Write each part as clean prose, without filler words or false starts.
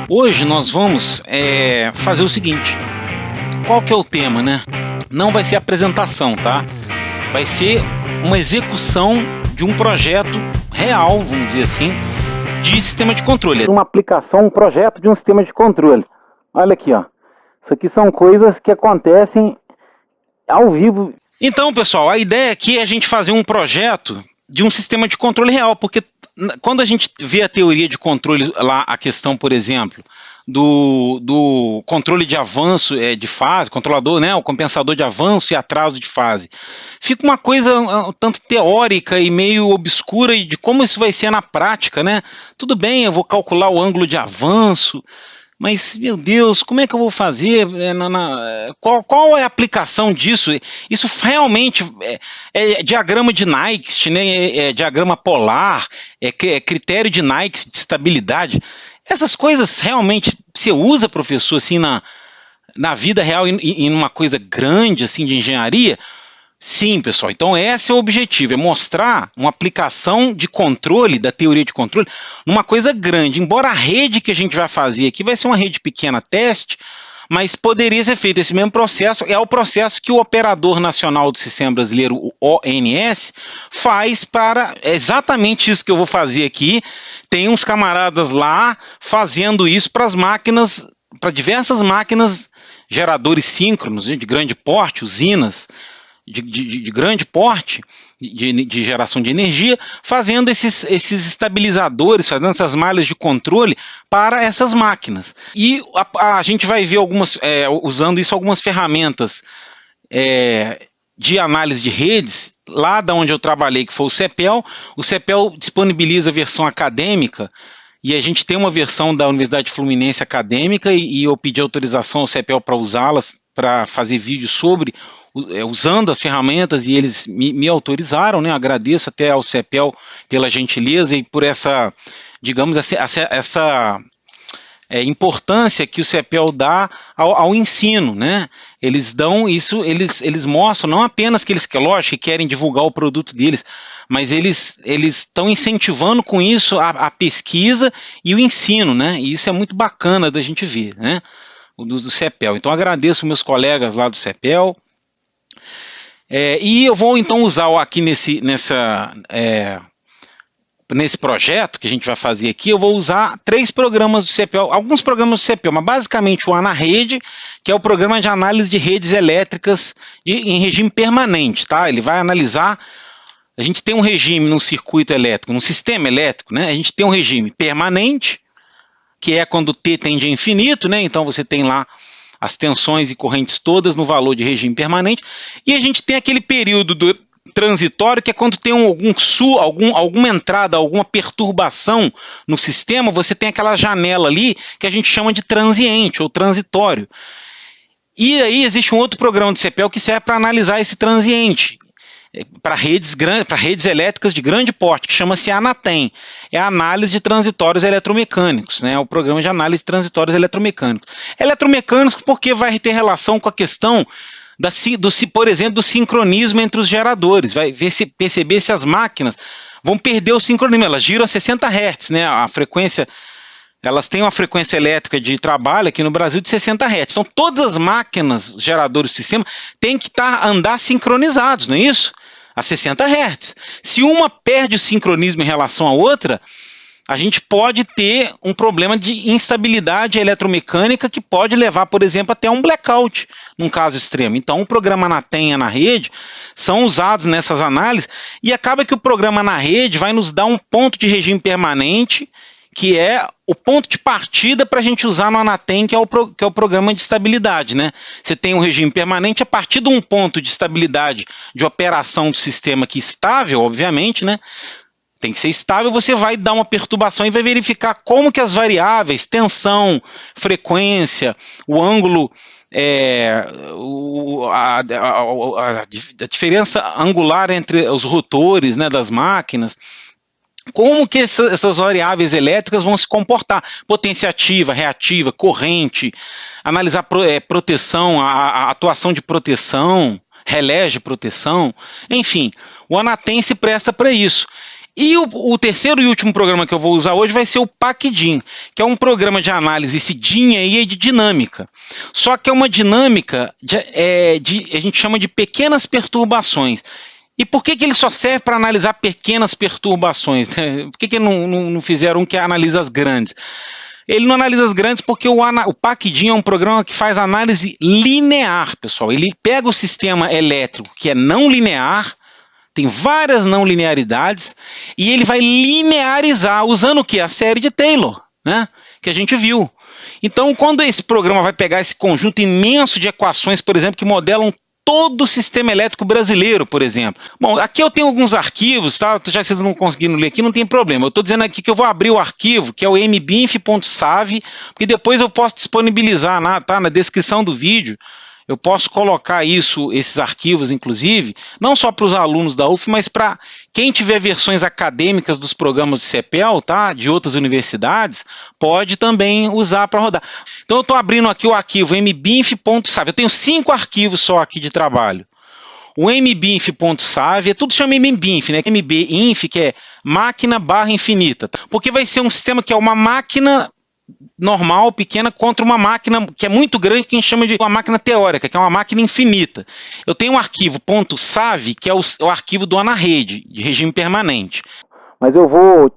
Hoje nós vamos fazer o seguinte. Qual que é o tema, né? Não vai ser apresentação, tá? Vai ser uma execução de um projeto real, vamos dizer assim, de sistema de controle. Uma aplicação, um projeto de um sistema de controle. Olha aqui, ó. Isso aqui são coisas que acontecem ao vivo. Então, pessoal, a ideia aqui é a gente fazer um projeto de um sistema de controle real, porque quando a gente vê a teoria de controle lá, a questão, por exemplo, do controle de avanço de fase, controlador, né, o compensador de avanço e atraso de fase, fica uma coisa um tanto teórica e meio obscura de como isso vai ser na prática, né? Tudo bem, eu vou calcular o ângulo de avanço, mas, meu Deus, como é que eu vou fazer? Qual é a aplicação disso? Isso realmente é diagrama de Nyquist, né? É diagrama polar, é critério de Nyquist de estabilidade. Essas coisas realmente você usa, professor, assim, na vida real e numa coisa grande assim de engenharia? Sim, pessoal. Então esse é o objetivo, é mostrar uma aplicação de controle, da teoria de controle, numa coisa grande. Embora a rede que a gente vai fazer aqui vai ser uma rede pequena, teste, mas poderia ser feito esse mesmo processo. É o processo que o Operador Nacional do Sistema Brasileiro, o ONS, faz para exatamente isso que eu vou fazer aqui. Tem uns camaradas lá fazendo isso para as máquinas, para diversas máquinas, geradores síncronos, de grande porte, usinas, de grande porte, de geração de energia, fazendo esses estabilizadores, fazendo essas malhas de controle para essas máquinas. E a gente vai ver usando isso algumas ferramentas de análise de redes, lá da onde eu trabalhei, que foi o CEPEL. O CEPEL disponibiliza a versão acadêmica, e a gente tem uma versão da Universidade Fluminense acadêmica, e eu pedi autorização ao CEPEL para usá-las, para fazer vídeo sobre, usando as ferramentas, e eles me autorizaram, né? Agradeço até ao CEPEL pela gentileza e por essa, digamos, essa importância que o CEPEL dá ao ensino, né? Eles dão isso, eles mostram não apenas que lógico, que querem divulgar o produto deles, mas eles estão incentivando com isso a pesquisa e o ensino, né? E isso é muito bacana da gente ver, né? Do CEPEL. Então agradeço meus colegas lá do CEPEL. E eu vou então usar aqui nesse projeto que a gente vai fazer aqui, eu vou usar 3 programas do CEPEL, alguns programas do CEPEL, mas basicamente o AnaRede, que é o programa de análise de redes elétricas em regime permanente, tá? Ele vai analisar, a gente tem um regime num circuito elétrico, num sistema elétrico, né? A gente tem um regime permanente, que é quando T tende a infinito, né? Então você tem lá as tensões e correntes todas no valor de regime permanente, e a gente tem aquele período transitório, que é quando tem alguma entrada, alguma perturbação no sistema, você tem aquela janela ali que a gente chama de transiente ou transitório. E aí existe um outro programa do CEPEL que serve para analisar esse transiente, para redes elétricas de grande porte, que chama-se ANATEM, é a análise de transitórios eletromecânicos, né? É o programa de análise de transitórios eletromecânicos. Eletromecânicos porque vai ter relação com a questão, por exemplo, do sincronismo entre os geradores, vai perceber se as máquinas vão perder o sincronismo, elas giram a 60 Hz, né? A frequência, elas têm uma frequência elétrica de trabalho aqui no Brasil de 60 Hz, então todas as máquinas, geradores do sistema, têm que andar sincronizados, não é isso? A 60 Hz. Se uma perde o sincronismo em relação à outra, a gente pode ter um problema de instabilidade eletromecânica que pode levar, por exemplo, até um blackout, num caso extremo. Então, o programa ANATEM e AnaRede são usados nessas análises, e acaba que o programa AnaRede vai nos dar um ponto de regime permanente, que é o ponto de partida para a gente usar no ANATEM, que é o programa de estabilidade, né? Você tem um regime permanente, a partir de um ponto de estabilidade de operação do sistema que é estável, obviamente, né? Tem que ser estável, você vai dar uma perturbação e vai verificar como que as variáveis, tensão, frequência, o ângulo, a diferença angular entre os rotores, né, das máquinas, como que essas variáveis elétricas vão se comportar, potência ativa, reativa, corrente, analisar proteção, a atuação de proteção, relés de proteção, enfim, o ANATEM se presta para isso. E o terceiro e último programa que eu vou usar hoje vai ser o PacDin, que é um programa de análise, esse DIN aí é de dinâmica. Só que é uma dinâmica a gente chama de pequenas perturbações. E por que ele só serve para analisar pequenas perturbações? Por que não fizeram um que analisa as grandes? Ele não analisa as grandes porque o PacDin é um programa que faz análise linear, pessoal. Ele pega o sistema elétrico, que é não linear, tem várias não linearidades, e ele vai linearizar, usando o quê? A série de Taylor, né? Que a gente viu. Então, quando esse programa vai pegar esse conjunto imenso de equações, por exemplo, que modelam todo o sistema elétrico brasileiro, por exemplo. Bom, aqui eu tenho alguns arquivos, tá? Já que vocês não conseguiram ler aqui, não tem problema. Eu estou dizendo aqui que eu vou abrir o arquivo, que é o mbinf.sav, porque depois eu posso disponibilizar na descrição do vídeo. Eu posso colocar esses arquivos, inclusive, não só para os alunos da UF, mas para quem tiver versões acadêmicas dos programas de CEPEL, tá? De outras universidades, pode também usar para rodar. Então eu estou abrindo aqui o arquivo mbinf.sav. Eu tenho 5 arquivos só aqui de trabalho. O mbinf.sav, tudo chama mbinf, né? mbinf, que é máquina barra infinita. Porque vai ser um sistema que é uma máquina normal, pequena, contra uma máquina que é muito grande, que a gente chama de uma máquina teórica, que é uma máquina infinita. Eu tenho um arquivo .sav, que é o arquivo do ANA-Rede, de regime permanente. Mas eu vou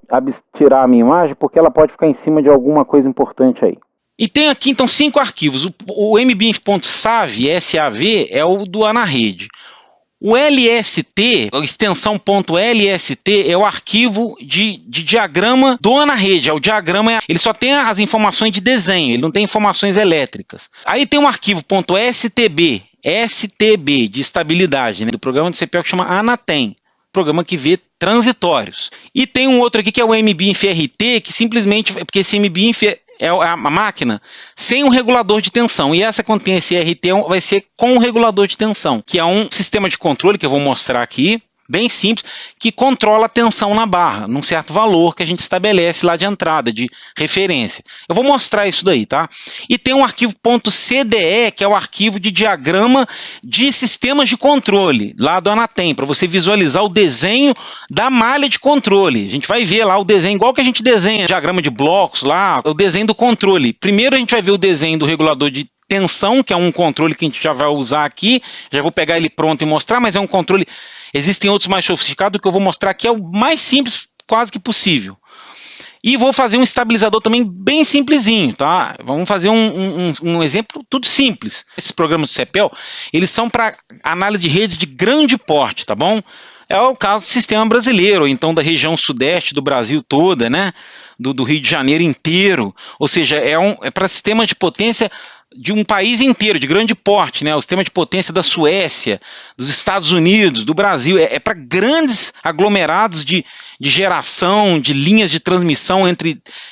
tirar a minha imagem porque ela pode ficar em cima de alguma coisa importante aí. E tem aqui, então, 5 arquivos. O mbinf.sav, SAV, é o do ANA-Rede. O LST, a extensão .lst, é o arquivo de diagrama do ANA-Rede. O diagrama ele só tem as informações de desenho, ele não tem informações elétricas. Aí tem um arquivo .stb, de estabilidade, né, do programa de CPL que chama ANATEM, programa que vê transitórios. E tem um outro aqui que é o mbinf-RT, que simplesmente, porque esse mbinf é a máquina sem um regulador de tensão, e essa quando tem esse RT vai ser com um regulador de tensão, que é um sistema de controle que eu vou mostrar aqui, bem simples, que controla a tensão na barra, num certo valor que a gente estabelece lá de entrada, de referência. Eu vou mostrar isso daí, tá? E tem um arquivo .cde, que é o arquivo de diagrama de sistemas de controle, lá do ANATEM, para você visualizar o desenho da malha de controle. A gente vai ver lá o desenho, igual que a gente desenha, diagrama de blocos lá, o desenho do controle. Primeiro a gente vai ver o desenho do regulador de tensão, que é um controle que a gente já vai usar aqui, já vou pegar ele pronto e mostrar, mas é um controle, existem outros mais sofisticados, que eu vou mostrar aqui é o mais simples quase que possível. E vou fazer um estabilizador também bem simplesinho, tá? Vamos fazer um exemplo tudo simples. Esses programas do CEPEL, eles são para análise de redes de grande porte, tá bom? É o caso do sistema brasileiro, ou então da região sudeste do Brasil toda, né? Do Rio de Janeiro inteiro, ou seja, é para sistema de potência de um país inteiro, de grande porte, né? O sistema de potência da Suécia, dos Estados Unidos, do Brasil, é para grandes aglomerados de geração, de linhas de transmissão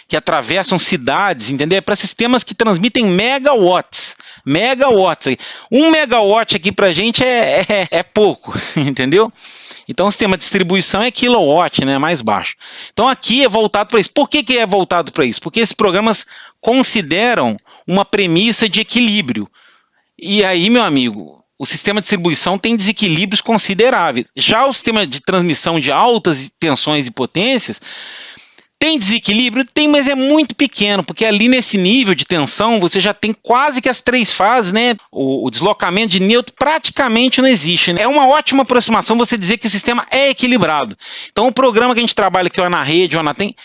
que atravessam cidades, entendeu? É para sistemas que transmitem megawatts. 1 megawatt aqui para a gente é pouco, entendeu? Então o sistema de distribuição é kilowatt, né, mais baixo. Então aqui é voltado para isso. Por que é voltado para isso? Porque esses programas consideram uma premissa de equilíbrio. E aí, meu amigo, o sistema de distribuição tem desequilíbrios consideráveis. Já o sistema de transmissão de altas tensões e potências tem desequilíbrio? Tem, mas é muito pequeno, porque ali nesse nível de tensão você já tem quase que as 3 fases, né? O deslocamento de nêutron praticamente não existe, né? É uma ótima aproximação você dizer que o sistema é equilibrado. Então o programa que a gente trabalha aqui, o ANA-Rede, o ANATEM,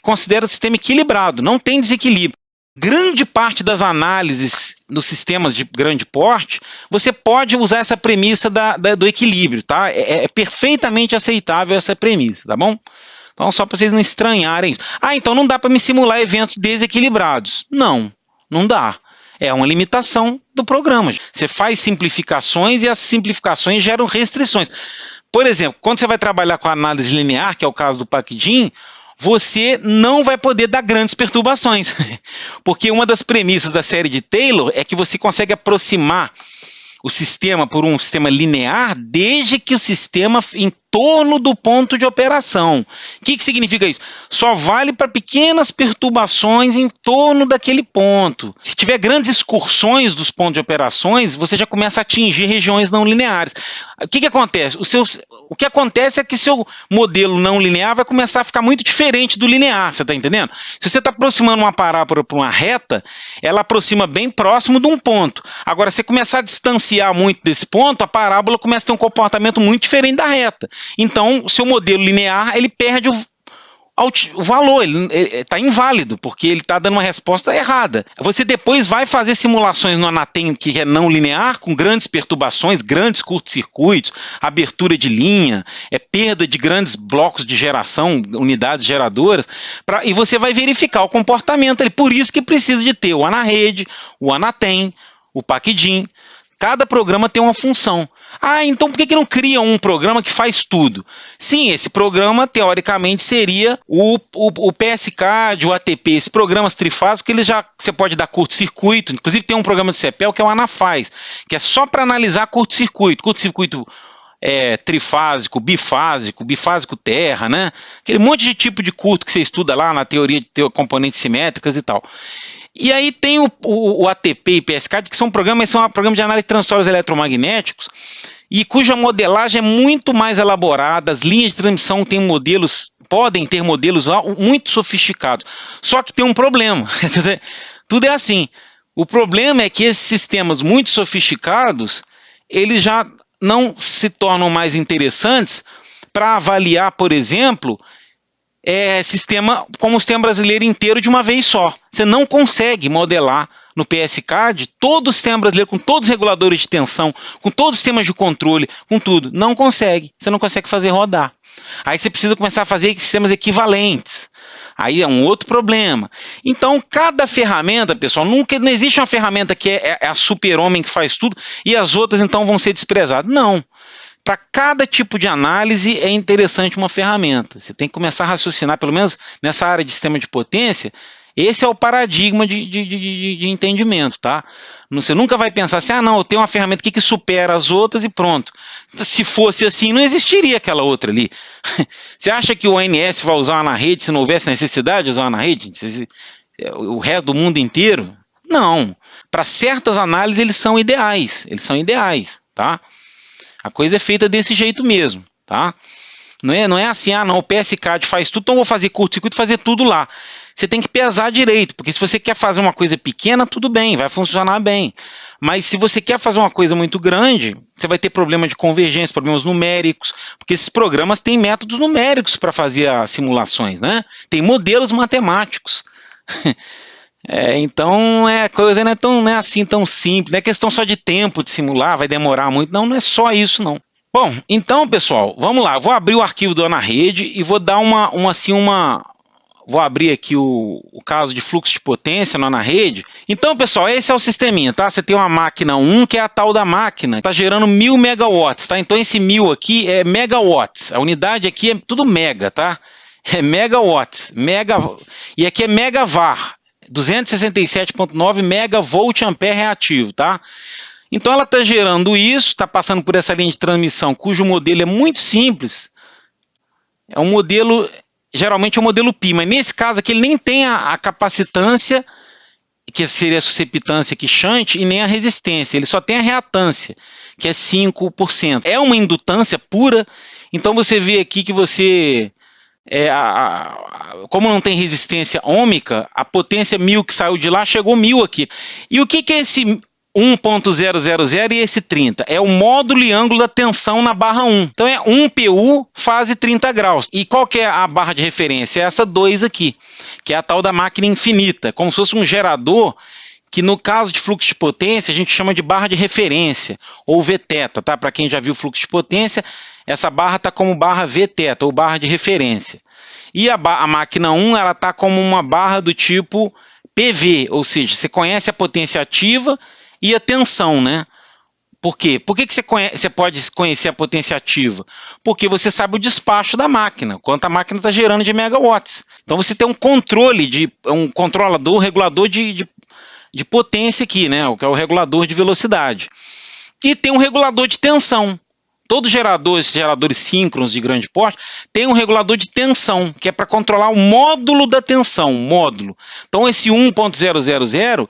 considera o sistema equilibrado, não tem desequilíbrio. Grande parte das análises dos sistemas de grande porte, você pode usar essa premissa do equilíbrio, tá? É perfeitamente aceitável essa premissa, tá bom? Então, só para vocês não estranharem isso. Então não dá para me simular eventos desequilibrados. Não dá. É uma limitação do programa. Você faz simplificações e as simplificações geram restrições. Por exemplo, quando você vai trabalhar com a análise linear, que é o caso do PacDin, você não vai poder dar grandes perturbações. Porque uma das premissas da série de Taylor é que você consegue aproximar o sistema por um sistema linear desde que o sistema torno do ponto de operação. O que significa isso? Só vale para pequenas perturbações em torno daquele ponto. Se tiver grandes excursões dos pontos de operações, você já começa a atingir regiões não lineares. O que acontece? O que acontece é que seu modelo não linear vai começar a ficar muito diferente do linear, você está entendendo? Se você está aproximando uma parábola para uma reta, ela aproxima bem próximo de um ponto. Agora, se você começar a distanciar muito desse ponto, a parábola começa a ter um comportamento muito diferente da reta. Então, o seu modelo linear, ele perde o valor, ele está inválido, porque ele está dando uma resposta errada. Você depois vai fazer simulações no Anatem, que é não linear, com grandes perturbações, grandes curtos-circuitos, abertura de linha, perda de grandes blocos de geração, unidades geradoras, e você vai verificar o comportamento. Por isso que precisa de ter o Anarede, o Anatem, o Packdim. Cada programa tem uma função. Então por que não cria um programa que faz tudo? Sim, esse programa, teoricamente, seria o PSCAD, o ATP, esses programas trifásicos, que você pode dar curto-circuito. Inclusive tem um programa de CPL que é o Anafaz, que é só para analisar curto-circuito. Curto-circuito trifásico, bifásico terra, né? Aquele monte de tipo de curto que você estuda lá na teoria de componentes simétricas e tal. E aí tem o ATP e PSCAD, que são programas de análise de transitórios eletromagnéticos, e cuja modelagem é muito mais elaborada. As linhas de transmissão podem ter modelos muito sofisticados. Só que tem um problema. Tudo é assim. O problema é que esses sistemas muito sofisticados, eles já não se tornam mais interessantes para avaliar, por exemplo, como o sistema brasileiro inteiro de uma vez só. Você não consegue modelar no PSCAD todo o sistema brasileiro com todos os reguladores de tensão, com todos os sistemas de controle, com tudo. Não consegue. Você não consegue fazer rodar. Aí você precisa começar a fazer sistemas equivalentes. Aí é um outro problema. Então, cada ferramenta, pessoal, não existe uma ferramenta que é a super-homem que faz tudo e as outras então vão ser desprezadas. Não. Para cada tipo de análise é interessante uma ferramenta. Você tem que começar a raciocinar, pelo menos nessa área de sistema de potência. Esse é o paradigma de entendimento, tá? Você nunca vai pensar assim, não, eu tenho uma ferramenta aqui que supera as outras e pronto. Se fosse assim, não existiria aquela outra ali. Você acha que o ONS vai usar uma Anarede se não houvesse necessidade de usar uma Anarede? O resto do mundo inteiro? Não. Para certas análises eles são ideais, tá? A coisa é feita desse jeito mesmo, tá? Não é assim, não, o PSCAD faz tudo, então eu vou fazer curto-circuito e fazer tudo lá. Você tem que pesar direito, porque se você quer fazer uma coisa pequena, tudo bem, vai funcionar bem. Mas se você quer fazer uma coisa muito grande, você vai ter problema de convergência, problemas numéricos, porque esses programas têm métodos numéricos para fazer as simulações, né? Tem modelos matemáticos. Então a coisa não é assim tão simples, não é questão só de tempo de simular, vai demorar muito, não é só isso não. Bom, então pessoal, vamos lá, vou abrir o arquivo do Anarede e vou dar vou abrir aqui o caso de fluxo de potência no Anarede. Então pessoal, esse é o sisteminha, tá? Você tem uma máquina 1, que é a tal da máquina, está gerando 1000 megawatts, tá? Então esse 1000 aqui é megawatts, a unidade aqui é tudo mega, tá? É megawatts, e aqui é megavar. 267,9 megavolt ampere reativo, tá? Então ela está gerando isso, está passando por essa linha de transmissão, cujo modelo é muito simples. É um modelo, geralmente é um modelo π, mas nesse caso aqui ele nem tem a capacitância, que seria a susceptância aqui shunt, e nem a resistência, ele só tem a reatância, que é 5%. É uma indutância pura, então você vê aqui que você... como não tem resistência ômica, a potência 1000 que saiu de lá chegou 1000 aqui. E o que é esse 1.000 e esse 30? É o módulo e ângulo da tensão na barra 1. Então é 1 PU fase 30 graus. E qual que é a barra de referência? É essa 2 aqui, que é a tal da máquina infinita, como se fosse um gerador, que no caso de fluxo de potência a gente chama de barra de referência, ou Vθ, tá? Para quem já viu fluxo de potência, essa barra está como barra Vθ, ou barra de referência. E a máquina 1 ela está como uma barra do tipo PV, ou seja, você conhece a potência ativa e a tensão, né? Por quê? Por que você pode conhecer a potência ativa? Porque você sabe o despacho da máquina, quanto a máquina está gerando de megawatts. Então você tem um regulador de potência aqui, né? Que é o regulador de velocidade. E tem um regulador de tensão. todo gerador, esses geradores síncronos de grande porte, tem um regulador de tensão, que é para controlar o módulo da tensão, módulo. Então esse 1.000,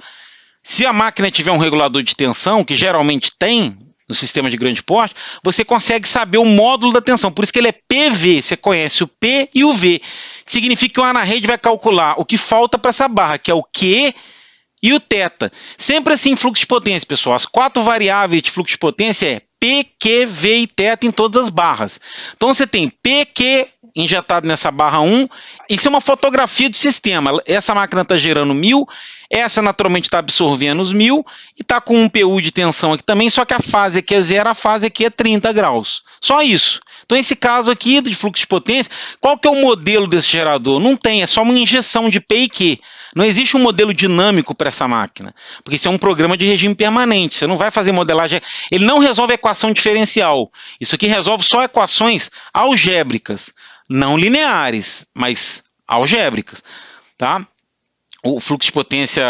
se a máquina tiver um regulador de tensão, que geralmente tem no sistema de grande porte, você consegue saber o módulo da tensão. Por isso que ele é PV, você conhece o P e o V. Que significa que o ana-rede vai calcular o que falta para essa barra, que é o Q e o θ. Sempre assim em fluxo de potência, pessoal. As 4 variáveis de fluxo de potência é P, Q, V e θ em todas as barras. Então você tem P, Q injetado nessa barra 1. Isso é uma fotografia do sistema. Essa máquina está gerando 1000, essa naturalmente está absorvendo os 1000 e está com um PU de tensão aqui também, só que a fase aqui é 0, a fase aqui é 30 graus. Só isso. Então esse caso aqui de fluxo de potência, qual que é o modelo desse gerador? Não tem, é só uma injeção de P e Q. Não existe um modelo dinâmico para essa máquina, porque isso é um programa de regime permanente, você não vai fazer modelagem, ele não resolve equação diferencial, isso aqui resolve só equações algébricas, não lineares, mas algébricas, tá? O fluxo de potência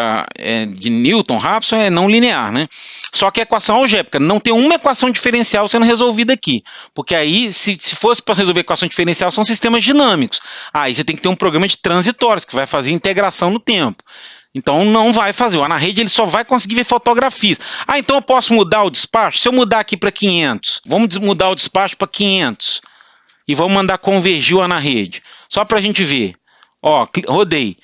de Newton-Raphson é não linear, né? Só que a equação algébrica, não tem uma equação diferencial sendo resolvida aqui. Porque aí, se fosse para resolver equação diferencial, são sistemas dinâmicos. Aí você tem que ter um programa de transitórios, que vai fazer integração no tempo. Então não vai fazer. O ana-rede ele só vai conseguir ver fotografias. Ah, então eu posso mudar o despacho? Se eu mudar aqui para 500, vamos mudar o despacho para 500. E vamos mandar convergir o ana-rede. Só para a gente ver. Ó, rodei.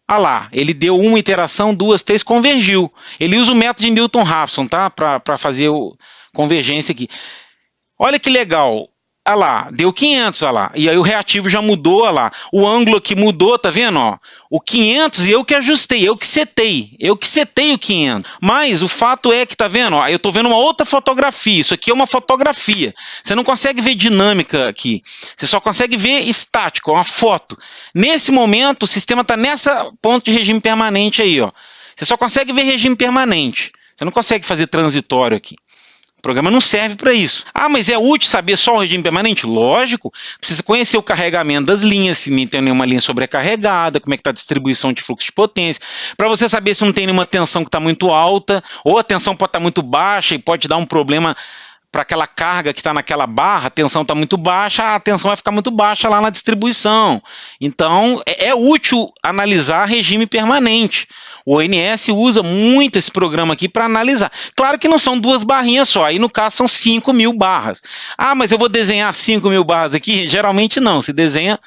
Ah lá, ele deu uma iteração, 2, 3, convergiu. Ele usa o método de Newton-Raphson, tá? Para fazer convergência aqui. Olha que legal. Ah lá, deu 500, ah lá. E aí o reativo já mudou, ah lá. O ângulo aqui mudou, tá vendo? Ó? O 500 eu que ajustei, eu que setei o 500. Mas o fato é que, tá vendo? Ó, eu tô vendo uma outra fotografia. Isso aqui é uma fotografia. Você não consegue ver dinâmica aqui. Você só consegue ver estático, uma foto. Nesse momento, o sistema está nessa ponto de regime permanente aí, ó. Você só consegue ver regime permanente. Você não consegue fazer transitório aqui. O programa não serve para isso. Ah, mas é útil saber só o regime permanente? Lógico. Precisa conhecer o carregamento das linhas, se não tem nenhuma linha sobrecarregada, como é que está a distribuição de fluxo de potência, para você saber se não tem nenhuma tensão que está muito alta, ou a tensão pode estar muito baixa e pode dar um problema para aquela carga que está naquela barra, a tensão está muito baixa, a tensão vai ficar muito baixa lá na distribuição. Então, é útil analisar regime permanente. O ONS usa muito esse programa aqui para analisar. Claro que não são 2 barrinhas só, aí no caso são 5.000 barras. Ah, mas eu vou desenhar 5.000 barras aqui? Geralmente não, se desenha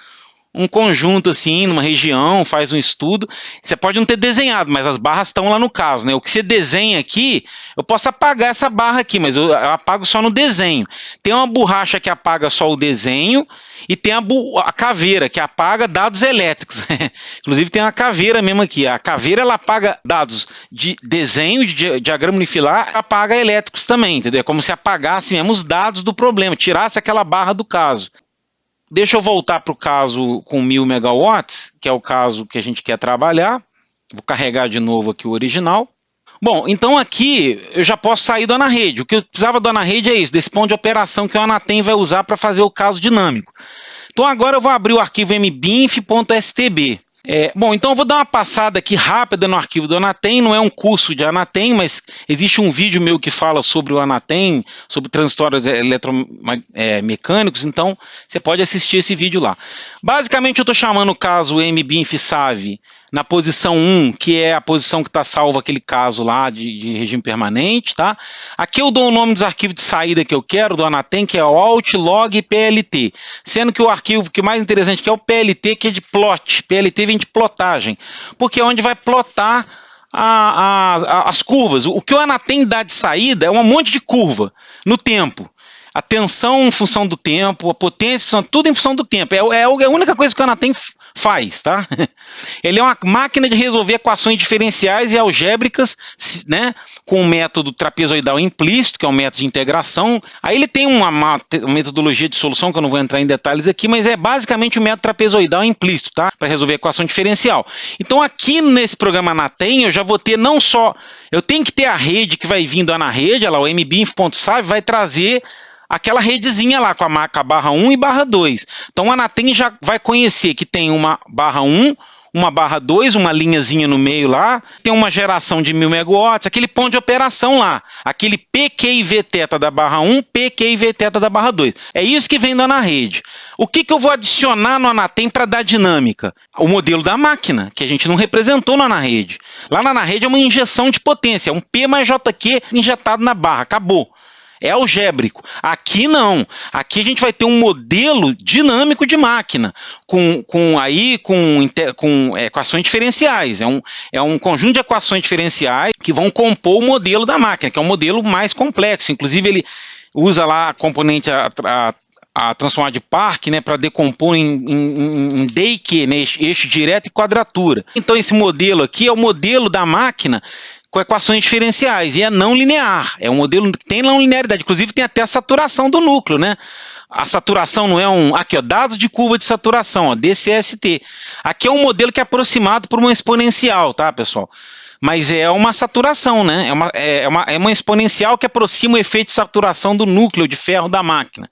um conjunto assim, numa região, faz um estudo. Você pode não ter desenhado, mas as barras estão lá no caso, né? O que você desenha aqui, eu posso apagar essa barra aqui, mas eu apago só no desenho. Tem uma borracha que apaga só o desenho e tem a caveira, que apaga dados elétricos. Inclusive tem uma caveira mesmo aqui. A caveira ela apaga dados de desenho, de diagrama unifilar, apaga elétricos também, entendeu? É como se apagasse mesmo os dados do problema, tirasse aquela barra do caso. Deixa eu voltar para o caso com 1000 megawatts, que é o caso que a gente quer trabalhar. Vou carregar de novo aqui o original. Bom, então aqui eu já posso sair do ana-rede. O que eu precisava do ana-rede é isso, desse ponto de operação que o Anatem vai usar para fazer o caso dinâmico. Então agora eu vou abrir o arquivo mbinf.stb. Bom, então eu vou dar uma passada aqui rápida no arquivo do Anatem, não é um curso de Anatem, mas existe um vídeo meu que fala sobre o Anatem, sobre transitórios eletromecânicos, então você pode assistir esse vídeo lá. Basicamente eu estou chamando o caso mbinf-save na posição 1, que é a posição que está salvo aquele caso lá de regime permanente, tá? Aqui eu dou o nome dos arquivos de saída que eu quero do Anatem, que é o alt, log e plt, sendo que o arquivo que mais interessante que é o plt, que é de plot. Plt vem de plotagem, porque é onde vai plotar as curvas. O que o Anatem dá de saída é um monte de curva no tempo. A tensão em função do tempo, a potência, tudo em função do tempo. É a única coisa que o Anatem faz, tá? Ele é uma máquina de resolver equações diferenciais e algébricas, né, com o método trapezoidal implícito, que é um método de integração. Aí ele tem uma metodologia de solução, que eu não vou entrar em detalhes aqui, mas é basicamente o método trapezoidal implícito, tá? Para resolver equação diferencial. Então aqui nesse programa Anatem, eu já vou ter não só... Eu tenho que ter a rede que vai vindo na rede, olha lá, o mbinf.save vai trazer aquela redezinha lá com a barra 1 e barra 2. Então o Anatem já vai conhecer que tem uma barra 1, uma barra 2, uma linhazinha no meio lá, tem uma geração de 1000 megawatts, aquele ponto de operação lá, aquele PQIV-θ da barra 1, PQIV-θ da barra 2. É isso que vem da AnaRede. O que eu vou adicionar no Anatem para dar dinâmica? O modelo da máquina, que a gente não representou na AnaRede. Lá na AnaRede é uma injeção de potência, é um P mais JQ injetado na barra, acabou. É algébrico. Aqui não. Aqui a gente vai ter um modelo dinâmico de máquina, com equações diferenciais. É um conjunto de equações diferenciais que vão compor o modelo da máquina, que é um modelo mais complexo. Inclusive, ele usa lá a componente, a transformada de Park, né, para decompor em D e Q, né, eixo direto e quadratura. Então, esse modelo aqui é o modelo da máquina com equações diferenciais, e é não linear, é um modelo que tem não linearidade, inclusive tem até a saturação do núcleo, né? A saturação não é aqui ó, dados de curva de saturação, ó, DCST. Aqui é um modelo que é aproximado por uma exponencial, tá, pessoal? Mas é uma saturação, né? É uma exponencial que aproxima o efeito de saturação do núcleo de ferro da máquina.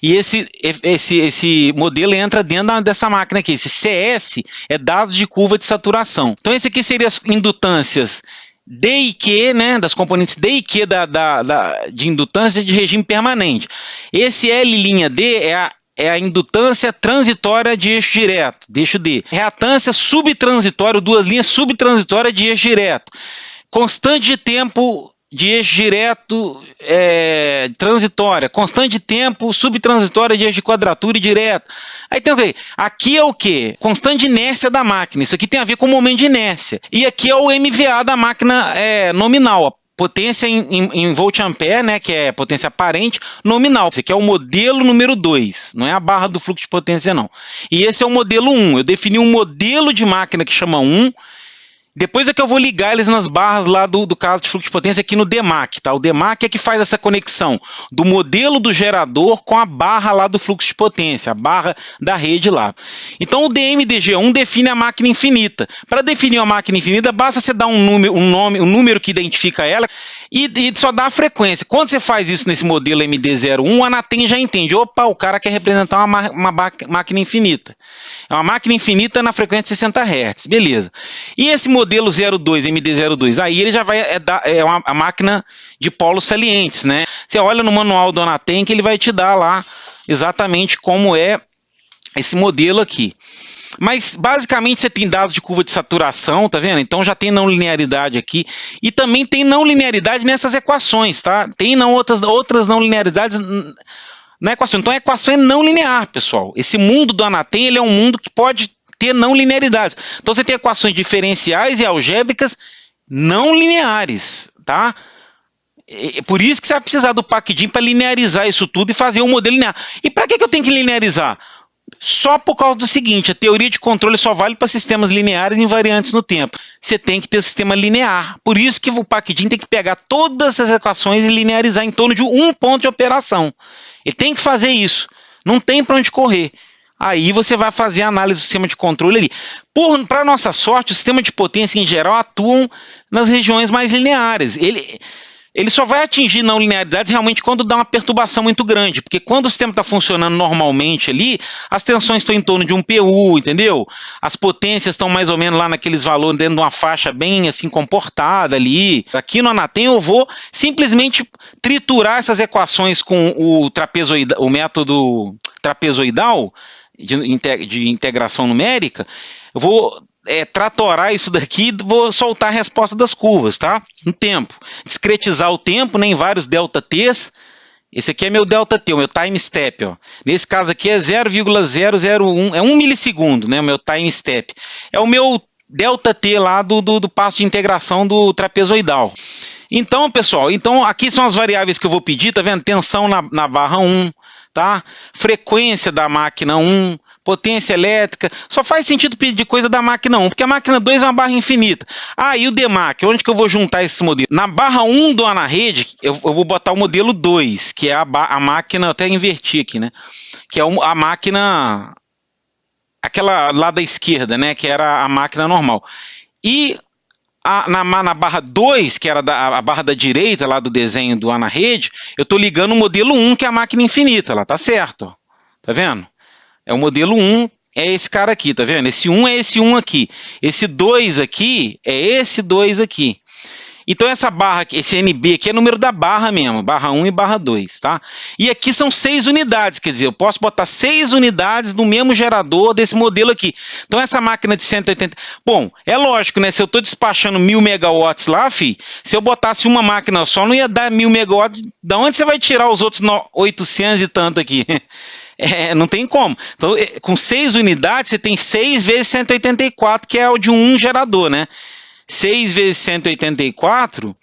E esse modelo entra dentro dessa máquina aqui. Esse CS é dados de curva de saturação. Então, esse aqui seria as indutâncias D e Q, né, das componentes D e Q de indutância de regime permanente. Esse L''D é a indutância transitória de eixo direto, de eixo D. Reatância subtransitória, duas linhas subtransitórias de eixo direto. Constante de tempo de eixo direto transitória. Constante de tempo subtransitória de eixo de quadratura e direto. Aí tem o quê? Aqui é o quê? Constante de inércia da máquina. Isso aqui tem a ver com o momento de inércia. E aqui é o MVA da máquina nominal, a potência em volt-ampere, né, que é potência aparente, nominal. Esse aqui é o modelo número 2, não é a barra do fluxo de potência, não. E esse é o modelo 1. Eu defini um modelo de máquina que chama 1. Depois é que eu vou ligar eles nas barras lá do caso de fluxo de potência aqui no DMAC, tá? O DMAC é que faz essa conexão do modelo do gerador com a barra lá do fluxo de potência, a barra da rede lá. Então o DMDG1 define a máquina infinita. Para definir uma máquina infinita, basta você dar um número que identifica ela e só dá a frequência. Quando você faz isso nesse modelo MD01, o Anatem já entende. Opa, o cara quer representar uma máquina infinita. É uma máquina infinita na frequência de 60 Hz, beleza. E esse modelo 02, MD02, aí ele já vai a máquina de polos salientes, né? Você olha no manual do Anatem que ele vai te dar lá exatamente como é esse modelo aqui. Mas basicamente você tem dados de curva de saturação, tá vendo? Então já tem não linearidade aqui. E também tem não linearidade nessas equações, tá? Tem outras não linearidades na equação. Então a equação é não linear, pessoal. Esse mundo do Anatem, ele é um mundo que pode ter não linearidades. Então você tem equações diferenciais e algébricas não lineares, tá? Por isso que você vai precisar do PacDim para linearizar isso tudo e fazer um modelo linear. E para que eu tenho que linearizar? Só por causa do seguinte, a teoria de controle só vale para sistemas lineares invariantes no tempo. Você tem que ter sistema linear. Por isso que o PacDim tem que pegar todas essas equações e linearizar em torno de um ponto de operação. Ele tem que fazer isso. Não tem para onde correr. Aí você vai fazer a análise do sistema de controle ali. Para nossa sorte, o sistema de potência em geral atuam nas regiões mais lineares. Ele só vai atingir não linearidades realmente quando dá uma perturbação muito grande, porque quando o sistema está funcionando normalmente ali, as tensões estão em torno de um PU, entendeu? As potências estão mais ou menos lá naqueles valores, dentro de uma faixa bem assim comportada ali. Aqui no Anatem eu vou simplesmente triturar essas equações com o método trapezoidal de integração numérica. Eu vou tratorar isso daqui e vou soltar a resposta das curvas, tá? No tempo. Discretizar o tempo, né, em vários ΔTs. Esse aqui é meu ΔT, o meu time step, ó. Nesse caso aqui é 0,001, é 1 milissegundo, né, o meu time step. É o meu ΔT lá do passo de integração do trapezoidal. Então, pessoal, aqui são as variáveis que eu vou pedir, tá vendo? Tensão na barra 1, tá? Frequência da máquina 1, potência elétrica, só faz sentido pedir coisa da máquina 1, porque a máquina 2 é uma barra infinita. E o DMAC, onde que eu vou juntar esse modelo? Na barra 1 do AnaRede, eu vou botar o modelo 2, que é a máquina, eu até inverti aqui, né? Que é a máquina, aquela lá da esquerda, né? Que era a máquina normal. E na barra 2, que era a barra da direita lá do desenho do AnaRede, eu estou ligando o modelo 1, que é a máquina infinita, lá tá certo, ó. Tá vendo? É o modelo 1, é esse cara aqui, tá vendo? Esse 1 é esse 1 aqui. Esse 2 aqui é esse 2 aqui. Então essa barra aqui, esse NB aqui é o número da barra mesmo, barra 1 e barra 2, tá? E aqui são 6 unidades, quer dizer, eu posso botar 6 unidades no mesmo gerador desse modelo aqui. Então essa máquina de 180... Bom, é lógico, né? Se eu estou despachando 1000 megawatts lá, se eu botasse uma máquina só, não ia dar 1000 megawatts. Da onde você vai tirar os outros 800 e tanto aqui? Não tem como. Então, com 6 unidades, você tem 6 vezes 184, que é o de um gerador, né? 6 vezes 184,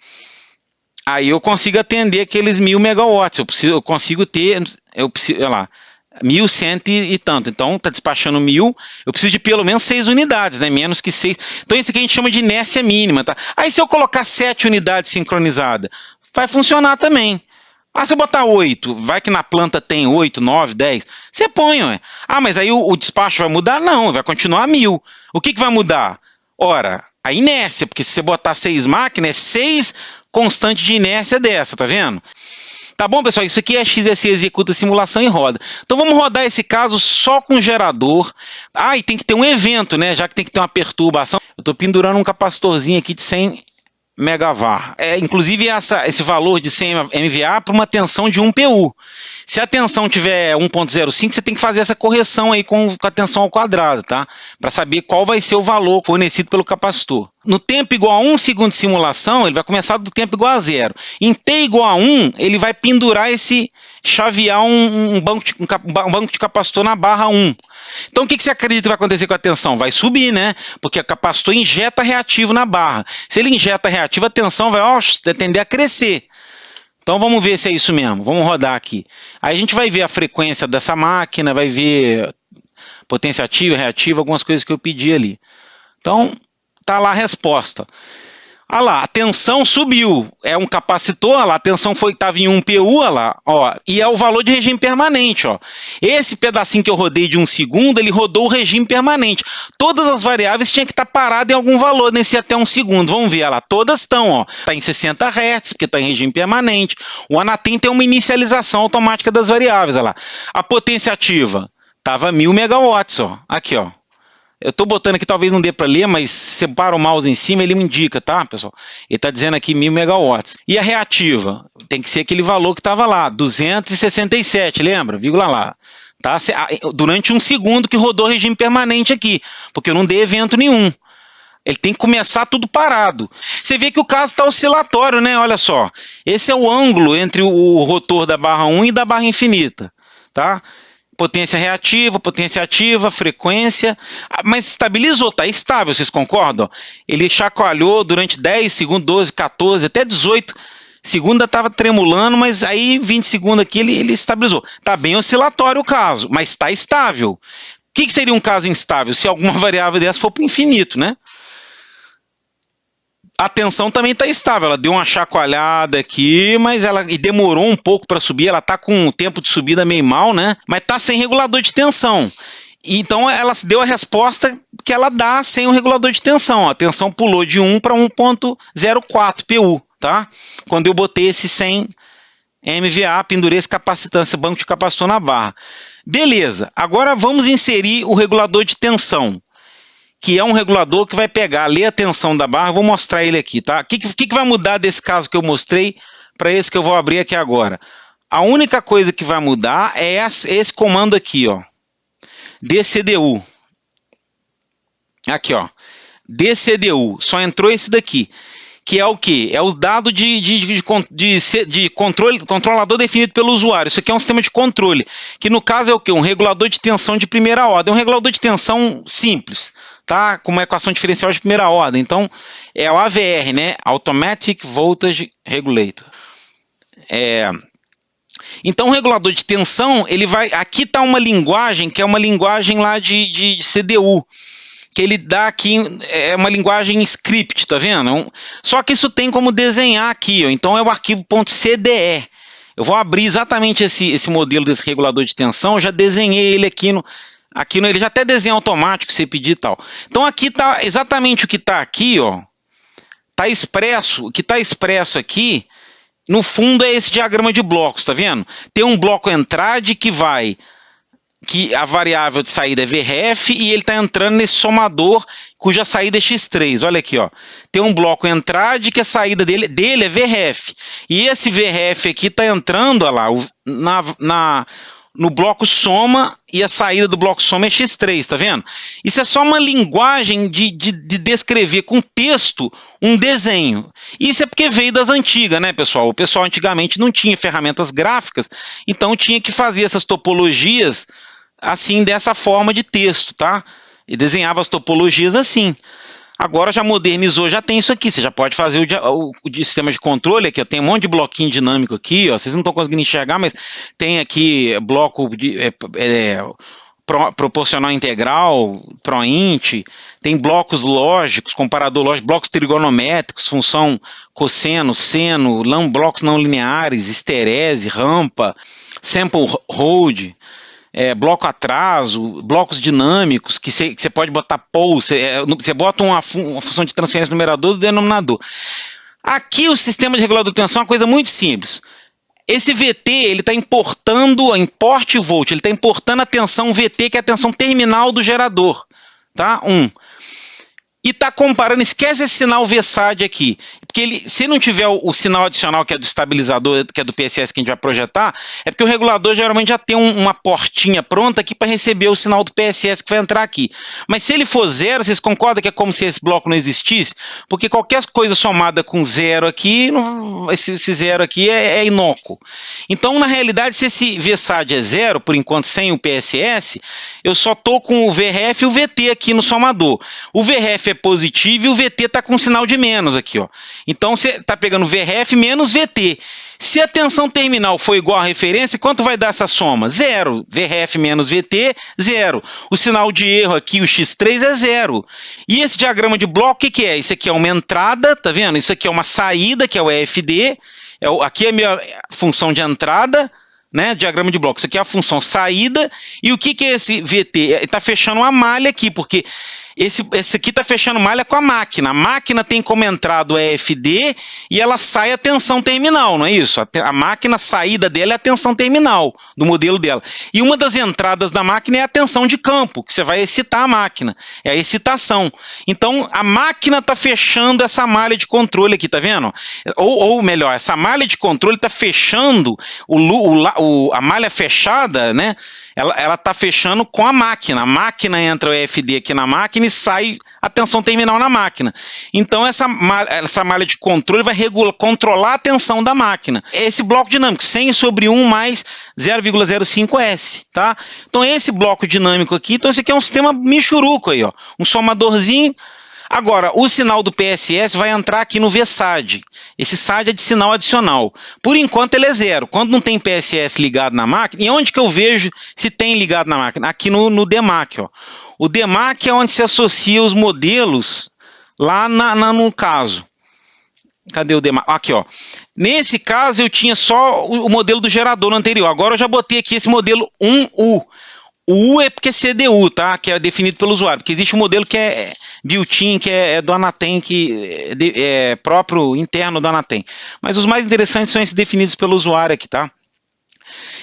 aí eu consigo atender aqueles 1000 megawatts. Eu consigo ter, olha lá, 1100 e tanto. Então, está despachando 1000, eu preciso de pelo menos 6 unidades, né? Menos que 6. Então, isso aqui a gente chama de inércia mínima, tá? Aí, se eu colocar 7 unidades sincronizadas, vai funcionar também. Ah, se eu botar 8, vai que na planta tem 8, 9, 10, você põe, ué. Ah, mas aí o despacho vai mudar? Não, vai continuar 1000. O que vai mudar? Ora, a inércia, porque se você botar 6 máquinas, é 6 constantes de inércia dessa, tá vendo? Tá bom, pessoal? Isso aqui é XSC executa simulação e roda. Então vamos rodar esse caso só com gerador. Ah, e tem que ter um evento, né? Já que tem que ter uma perturbação. Eu estou pendurando um capacitorzinho aqui de 100 megavar. Inclusive esse valor de 100 MVA para uma tensão de 1 PU. Se a tensão tiver 1.05, você tem que fazer essa correção aí com a tensão ao quadrado, tá? Para saber qual vai ser o valor fornecido pelo capacitor. No tempo igual a 1 segundo de simulação, ele vai começar do tempo igual a 0. Em t igual a 1, ele vai pendurar chavear um banco de capacitor na barra 1. Então o que você acredita que vai acontecer com a tensão? Vai subir, né? Porque o capacitor injeta reativo na barra. Se ele injeta reativo, a tensão vai tender a crescer. Então vamos ver se é isso mesmo. Vamos rodar aqui. Aí a gente vai ver a frequência dessa máquina, vai ver potência ativa, reativa, algumas coisas que eu pedi ali. Então tá lá a resposta. Olha lá, a tensão subiu, é um capacitor, olha lá, a tensão estava em 1 PU, olha lá, ó, e é o valor de regime permanente. Ó. Esse pedacinho que eu rodei de 1 segundo, ele rodou o regime permanente. Todas as variáveis tinham que estar paradas em algum valor nesse até 1 segundo. Vamos ver, olha lá, todas estão, está em 60 Hz, porque está em regime permanente. O Anatem tem uma inicialização automática das variáveis, olha lá. A potência ativa estava 1000 megawatts, ó, aqui, ó. Eu estou botando aqui, talvez não dê para ler, mas se você para o mouse em cima, ele me indica, tá, pessoal? Ele está dizendo aqui 1000 megawatts. E a reativa? Tem que ser aquele valor que estava lá, 267, lembra? Vírgula lá. Tá? Durante 1 segundo que rodou regime permanente aqui, porque eu não dei evento nenhum. Ele tem que começar tudo parado. Você vê que o caso está oscilatório, né? Olha só. Esse é o ângulo entre o rotor da barra 1 e da barra infinita, tá? Potência reativa, potência ativa, frequência, mas estabilizou, está estável, vocês concordam? Ele chacoalhou durante 10 segundos, 12, 14, até 18 segundos estava tremulando, mas aí 20 segundos aqui ele estabilizou. Está bem oscilatório o caso, mas está estável. O que seria um caso instável? Se alguma variável dessa for para o infinito, né? A tensão também está estável, ela deu uma chacoalhada aqui, mas e demorou um pouco para subir, ela está com o tempo de subida meio mal, né? Mas está sem regulador de tensão. Então ela deu a resposta que ela dá sem o regulador de tensão. A tensão pulou de 1 para 1.04 PU, tá? Quando eu botei esse 100 MVA, pendurei esse capacitância, banco de capacitor na barra. Beleza, agora vamos inserir o regulador de tensão, que é um regulador que vai pegar, ler a tensão da barra, vou mostrar ele aqui, tá? O que vai mudar desse caso que eu mostrei para esse que eu vou abrir aqui agora? A única coisa que vai mudar é esse comando aqui, ó, DCDU. Aqui, ó, DCDU, só entrou esse daqui, que é o quê? É o dado de controlador definido pelo usuário. Isso aqui é um sistema de controle, que no caso é o quê? Um regulador de tensão de primeira ordem, um regulador de tensão simples, tá? Com uma equação diferencial de primeira ordem. Então, é o AVR, né? Automatic Voltage Regulator. Então, o regulador de tensão, ele vai... Aqui está uma linguagem, que é uma linguagem lá de CDU, que ele dá aqui, é uma linguagem script, tá vendo? Só que isso tem como desenhar aqui, ó. Então é o arquivo .cde. Eu vou abrir exatamente esse modelo desse regulador de tensão, eu já desenhei ele aqui ele já até desenha automático, se pedir e tal. Então aqui está exatamente o que está aqui, ó. Tá expresso, o que está expresso aqui, no fundo é esse diagrama de blocos, tá vendo? Tem um bloco entrade que vai que a variável de saída é VREF e ele está entrando nesse somador cuja saída é X3. Olha aqui, ó. Tem um bloco entrada que a saída dele é VREF. E esse VREF aqui está entrando, olha lá, no bloco soma, e a saída do bloco soma é X3, tá vendo? Isso é só uma linguagem de descrever com texto um desenho. Isso é porque veio das antigas, né, pessoal? O pessoal antigamente não tinha ferramentas gráficas, então tinha que fazer essas topologias assim, dessa forma de texto, tá? E desenhava as topologias assim. Agora já modernizou, já tem isso aqui, você já pode fazer o sistema de controle aqui, ó, tem um monte de bloquinho dinâmico aqui, ó, vocês não estão conseguindo enxergar, mas tem aqui bloco de proporcional integral, proint, tem blocos lógicos, comparador lógico, blocos trigonométricos, função cosseno, seno, blocos não lineares, histerese, rampa, sample hold, bloco atraso, blocos dinâmicos, que você pode botar pole, você bota uma função de transferência no numerador do denominador. Aqui o sistema de regulador de tensão é uma coisa muito simples. Esse VT, ele está importando a import volt, ele está importando a tensão VT, que é a tensão terminal do gerador, tá? E está comparando, esquece esse sinal VSAD aqui, porque se não tiver o sinal adicional que é do estabilizador, que é do PSS que a gente vai projetar, é porque o regulador geralmente já tem uma portinha pronta aqui para receber o sinal do PSS que vai entrar aqui. Mas se ele for zero, vocês concordam que é como se esse bloco não existisse? Porque qualquer coisa somada com zero aqui, esse zero aqui é inócuo. Então, na realidade, se esse VSAD é zero, por enquanto sem o PSS, eu só estou com o VREF e o VT aqui no somador. O VREF é positivo e o VT está com sinal de menos aqui, ó. Então você está pegando VREF menos VT. Se a tensão terminal for igual à referência, quanto vai dar essa soma? Zero. VREF menos VT, zero. O sinal de erro aqui, o X3, é zero. E esse diagrama de bloco, o que é? Isso aqui é uma entrada, tá vendo? Isso aqui é uma saída, que é o EFD. Aqui é a minha função de entrada, né? Diagrama de bloco. Isso aqui é a função saída. E o que é esse VT? Está fechando uma malha aqui, porque esse aqui está fechando malha com a máquina. A máquina tem como entrada o EFD e ela sai a tensão terminal, não é isso? A máquina, a saída dela é a tensão terminal do modelo dela. E uma das entradas da máquina é a tensão de campo, que você vai excitar a máquina. É a excitação. Então, a máquina está fechando essa malha de controle aqui, tá vendo? Ou melhor, essa malha de controle está fechando a malha fechada, né? Ela está fechando com a máquina entra o EFD aqui na máquina e sai a tensão terminal na máquina. Então essa malha de controle vai controlar a tensão da máquina. Esse bloco dinâmico, 100 sobre 1 mais 0,05 S, tá? Então esse bloco dinâmico aqui, então esse aqui é um sistema michuruco aí, ó, um somadorzinho. Agora, o sinal do PSS vai entrar aqui no VSAD. Esse SAD é de sinal adicional. Por enquanto ele é zero. Quando não tem PSS ligado na máquina, e onde que eu vejo se tem ligado na máquina? Aqui no DMAC, ó. O DMAC é onde se associa os modelos lá no caso. Cadê o DMAC? Aqui, ó. Nesse caso eu tinha só o modelo do gerador no anterior. Agora eu já botei aqui esse modelo 1U. O U é porque é CDU, tá? Que é definido pelo usuário. Porque existe um modelo que é built-in, que é do Anatem, que é próprio interno do Anatem. Mas os mais interessantes são esses definidos pelo usuário aqui, tá?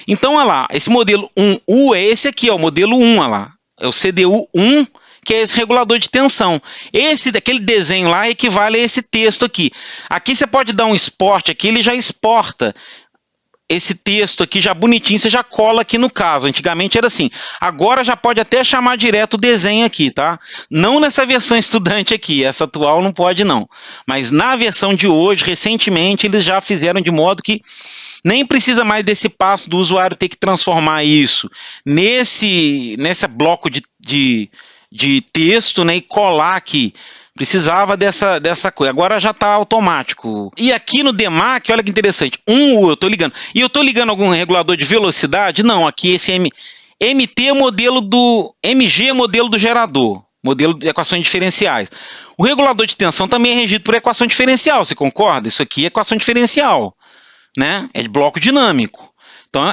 Então, olha lá, esse modelo 1U é esse aqui, ó, o modelo 1, olha lá. É o CDU1, que é esse regulador de tensão. Daquele desenho lá equivale a esse texto aqui. Aqui você pode dar um export, aqui ele já exporta esse texto aqui já bonitinho, você já cola aqui no caso. Antigamente era assim. Agora já pode até chamar direto o desenho aqui, tá? Não nessa versão estudante aqui, essa atual não pode não. Mas na versão de hoje, recentemente, eles já fizeram de modo que nem precisa mais desse passo do usuário ter que transformar isso nesse bloco de texto, né, e colar aqui. Precisava dessa coisa. Agora já está automático. E aqui no DMAC, olha que interessante. Eu estou ligando. E eu estou ligando algum regulador de velocidade? Não, aqui esse MT é modelo do... MG é modelo do gerador. Modelo de equações diferenciais. O regulador de tensão também é regido por equação diferencial, você concorda? Isso aqui é equação diferencial, né? É de bloco dinâmico. Então,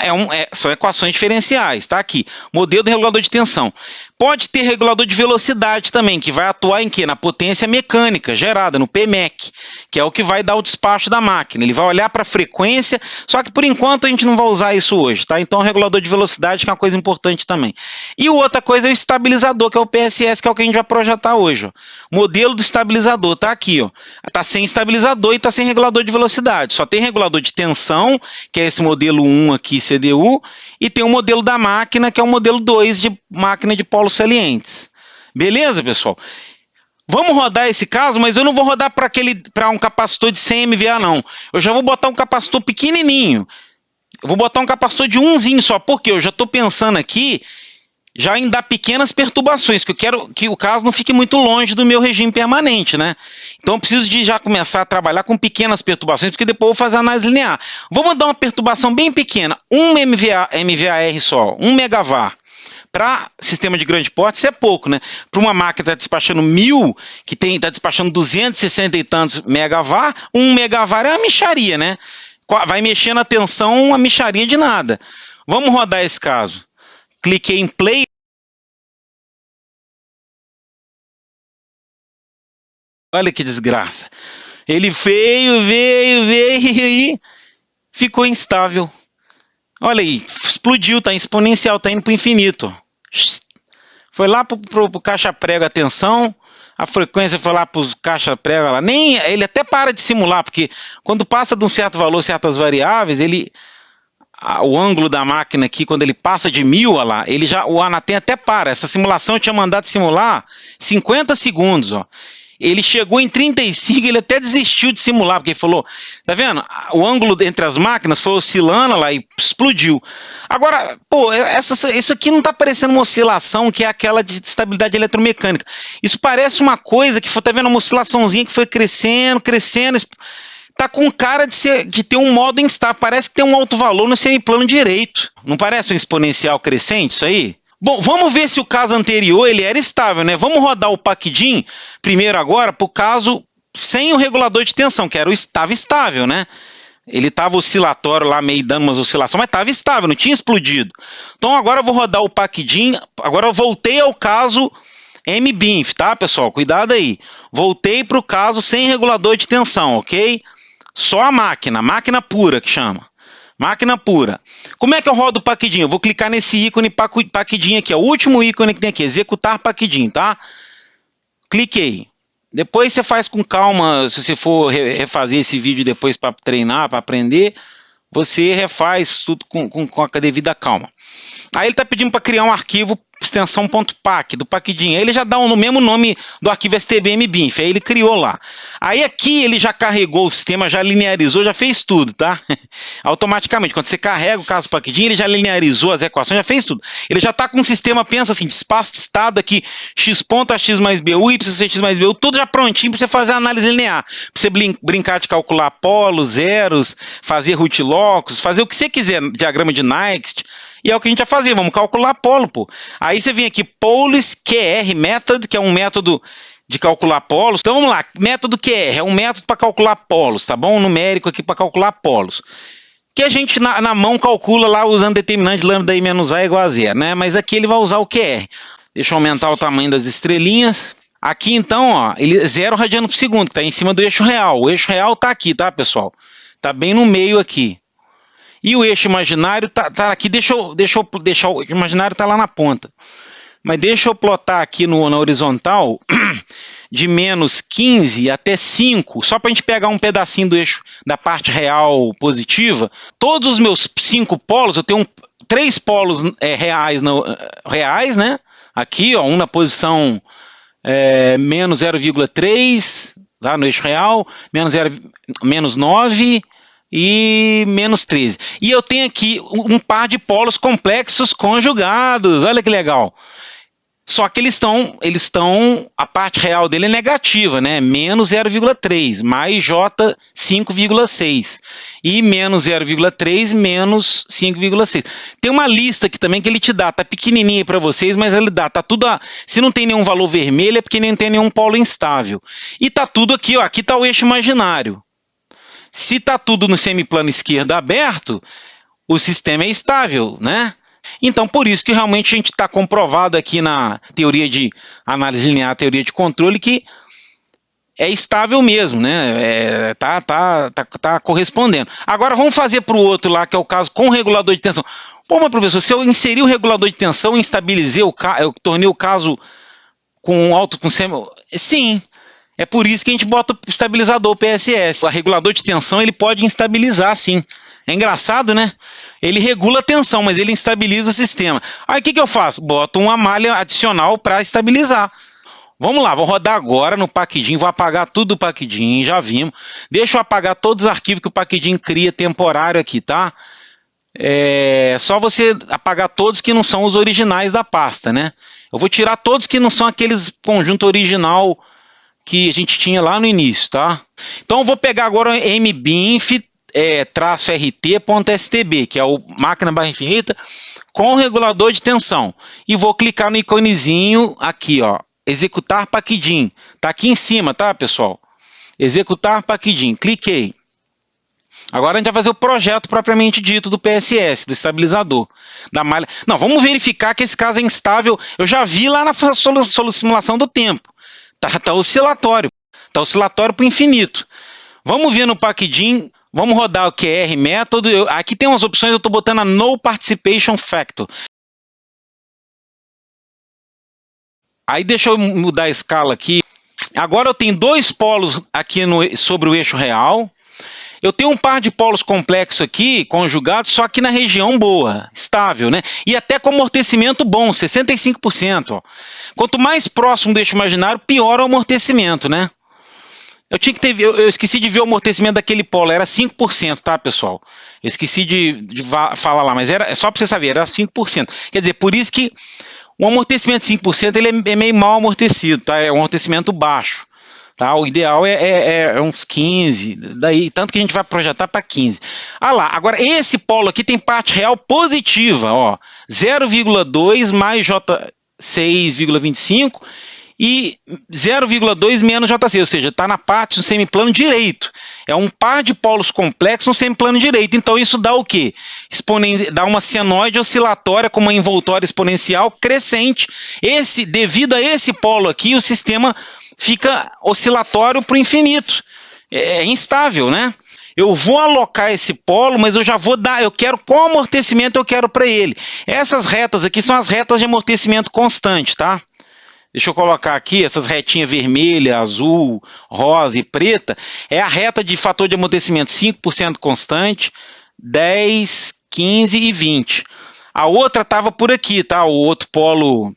são equações diferenciais, tá aqui. Modelo do regulador de tensão. Pode ter regulador de velocidade também, que vai atuar em quê? Na potência mecânica gerada, no PMEC, que é o que vai dar o despacho da máquina. Ele vai olhar para a frequência, só que por enquanto a gente não vai usar isso hoje, tá? Então o regulador de velocidade que é uma coisa importante também. E outra coisa é o estabilizador, que é o PSS, que é o que a gente vai projetar hoje, ó. O modelo do estabilizador tá aqui, ó. Tá sem estabilizador e tá sem regulador de velocidade. Só tem regulador de tensão, que é esse modelo 1 aqui, CDU, e tem o modelo da máquina, que é o modelo 2 de máquina de polos salientes. Beleza, pessoal? Vamos rodar esse caso, mas eu não vou rodar para um capacitor de 100 MVA, não. Eu já vou botar um capacitor pequenininho. Eu vou botar um capacitor de 1zinho só, porque eu já estou pensando aqui já em dar pequenas perturbações, que eu quero que o caso não fique muito longe do meu regime permanente, né? Então eu preciso de já começar a trabalhar com pequenas perturbações, porque depois eu vou fazer análise linear. Vamos dar uma perturbação bem pequena, 1 MVAR só, 1 megavar. Para sistema de grande porte, isso é pouco, né? Para uma máquina que está despachando 1000, que está despachando 260 e tantos megavar, 1 megavar é uma mixaria, né? Vai mexer na tensão, uma mixaria de nada. Vamos rodar esse caso. Cliquei em play. Olha que desgraça. Ele veio e ficou instável. Olha aí, explodiu, tá exponencial, tá indo para o infinito. Foi lá pro caixa-prego a tensão, a frequência foi lá para os caixa-prego lá. Nem, ele até para de simular, porque quando passa de um certo valor, certas variáveis, o ângulo da máquina aqui, quando ele passa de 1000, olha lá, o Anatem até para. Essa simulação eu tinha mandado simular 50 segundos, ó. Ele chegou em 35, ele até desistiu de simular, porque ele falou, tá vendo? O ângulo entre as máquinas foi oscilando lá e explodiu. Agora, pô, isso aqui não está parecendo uma oscilação que é aquela de estabilidade eletromecânica. Isso parece uma coisa que foi, tá vendo, uma oscilaçãozinha que foi crescendo, tá com cara de ter um modo instável, parece que tem um alto valor no semiplano direito. Não parece um exponencial crescente isso aí? Bom, vamos ver se o caso anterior ele era estável, né? Vamos rodar o PACDIN primeiro agora para o caso sem o regulador de tensão, que estava estável, né? Ele estava oscilatório lá, meio dando umas oscilações, mas estava estável, não tinha explodido. Então agora eu vou rodar o PACDIN, agora eu voltei ao caso MBINF, tá, pessoal? Cuidado aí. Voltei para o caso sem regulador de tensão, ok? Só a máquina pura que chama. Máquina pura. Como é que eu rodo o PACDIN? Eu vou clicar nesse ícone PACDIN aqui, é o último ícone que tem aqui, executar PACDIN, tá? Cliquei. Depois você faz com calma, se você for refazer esse vídeo depois para treinar, para aprender, você refaz tudo com a devida calma. Aí ele está pedindo para criar um arquivo extensão .pac do PACDIN. Aí ele já dá no mesmo nome do arquivo stbmbinf, aí ele criou lá. Aí aqui ele já carregou o sistema, já linearizou, já fez tudo, tá? Automaticamente, quando você carrega o caso do PACDIN, ele já linearizou as equações, já fez tudo. Ele já está com um sistema, pensa assim, de espaço de estado aqui, x ponto a x mais bu, y x mais bu, tudo já prontinho para você fazer a análise linear. Para você brincar de calcular polos, zeros, fazer root locus, fazer o que você quiser, diagrama de Nyquist. E é o que a gente vai fazer, vamos calcular polo, pô. Aí você vem aqui, Polis QR Method, que é um método de calcular polos. Então vamos lá, método QR é um método para calcular polos, tá bom? Numérico aqui para calcular polos. Que a gente na mão calcula lá usando determinante lambda i menos a igual a zero, né? Mas aqui ele vai usar o QR. Deixa eu aumentar o tamanho das estrelinhas. Aqui então, ó, ele é 0 radiano por segundo, que está em cima do eixo real. O eixo real está aqui, tá, pessoal? Está bem no meio aqui. E o eixo imaginário tá aqui, deixa eu deixar o imaginário tá lá na ponta. Mas deixa eu plotar aqui na horizontal de menos 15 até 5, só para a gente pegar um pedacinho do eixo da parte real positiva. Todos os meus 5 polos, eu tenho 3 polos reais, né? Aqui, ó, um na posição menos 0,3, tá? No eixo real, menos 9... e menos 13. E eu tenho aqui um par de polos complexos conjugados. Olha que legal. Só que eles estão, a parte real dele é negativa, né? Menos 0,3, mais J 5,6. E menos 0,3, menos 5,6. Tem uma lista aqui também que ele te dá, tá pequenininha para vocês, mas ele dá, tá tudo, se não tem nenhum valor vermelho é porque nem tem nenhum polo instável. E tá tudo aqui, ó, aqui tá o eixo imaginário. Se está tudo no semiplano esquerdo aberto, o sistema é estável, né? Então, por isso que realmente a gente está comprovado aqui na teoria de análise linear, teoria de controle, que é estável mesmo, né? Tá correspondendo. Agora vamos fazer para o outro lá, que é o caso com regulador de tensão. Pô, mas professor, se eu inseri o regulador de tensão e estabilizei eu tornei o caso com alto com semi... Sim, é por isso que a gente bota o estabilizador, o PSS. O regulador de tensão ele pode instabilizar, sim. É engraçado, né? Ele regula a tensão, mas ele instabiliza o sistema. Aí o que eu faço? Boto uma malha adicional para estabilizar. Vamos lá, vou rodar agora no Packdim, vou apagar tudo do Packdim, já vimos. Deixa eu apagar todos os arquivos que o Packdim cria temporário aqui, tá? É só você apagar todos que não são os originais da pasta, né? Eu vou tirar todos que não são aqueles conjunto original que a gente tinha lá no início, tá? Então eu vou pegar agora o mbinf-rt.stb, que é o máquina barra infinita, com o regulador de tensão. E vou clicar no iconezinho aqui, ó, executar Packdim. Tá aqui em cima, tá, pessoal? Executar Packdim. Cliquei. Agora a gente vai fazer o projeto propriamente dito do PSS, do estabilizador. Da malha. Não, vamos verificar que esse caso é instável. Eu já vi lá na simulação do tempo. Tá oscilatório. Tá oscilatório para o infinito. Vamos ver no Packdim. Vamos rodar o QR método. Aqui tem umas opções, eu estou botando a No Participation Factor. Aí deixa eu mudar a escala aqui. Agora eu tenho dois polos aqui sobre o eixo real. Eu tenho um par de polos complexos aqui, conjugados, só que na região boa, estável, né? E até com amortecimento bom, 65%. Ó. Quanto mais próximo do eixo imaginário, pior o amortecimento, né? Eu esqueci de ver o amortecimento daquele polo, era 5%, tá, pessoal? Eu esqueci de falar lá, mas era só para você saber, era 5%. Quer dizer, por isso que o amortecimento de 5% ele é meio mal amortecido, tá? É um amortecimento baixo. Tá? O ideal é uns 15, daí, tanto que a gente vai projetar para 15. Ah lá, agora esse polo aqui tem parte real positiva, ó, 0,2 mais J6,25 e 0,2 menos J6, ou seja, está na parte do semiplano direito. É um par de polos complexos no semiplano direito. Então isso dá o quê? Dá uma senoide oscilatória com uma envoltória exponencial crescente. Devido a esse polo aqui, o sistema fica oscilatório para o infinito. É instável, né? Eu vou alocar esse polo, mas eu já vou dar, eu quero qual amortecimento eu quero para ele. Essas retas aqui são as retas de amortecimento constante, tá? Deixa eu colocar aqui, essas retinhas vermelha, azul, rosa e preta, é a reta de fator de amortecimento 5% constante, 10, 15 e 20. A outra estava por aqui, tá? O outro polo,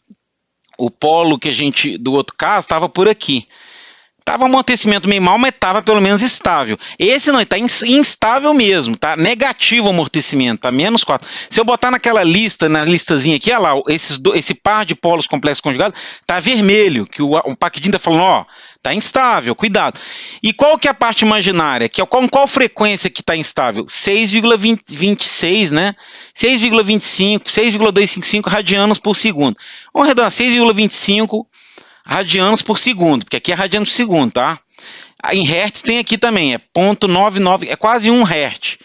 o polo que a gente, do outro caso, estava por aqui. Estava um amortecimento meio mal, mas estava pelo menos estável. Esse não, está instável mesmo, tá? Negativo o amortecimento, tá? Menos 4. Se eu botar naquela lista, na listazinha aqui, olha lá, esse par de polos complexos conjugados, tá vermelho, que o Packdim está falando, ó, tá instável, cuidado. E qual que é a parte imaginária? Que é com qual frequência que está instável? 6,26, né? 6,25, 6,255 radianos por segundo. Vamos arredondar, 6,25 radianos por segundo, porque aqui é radianos por segundo, tá? Em hertz tem aqui também, é 0,99, é quase 1 hertz,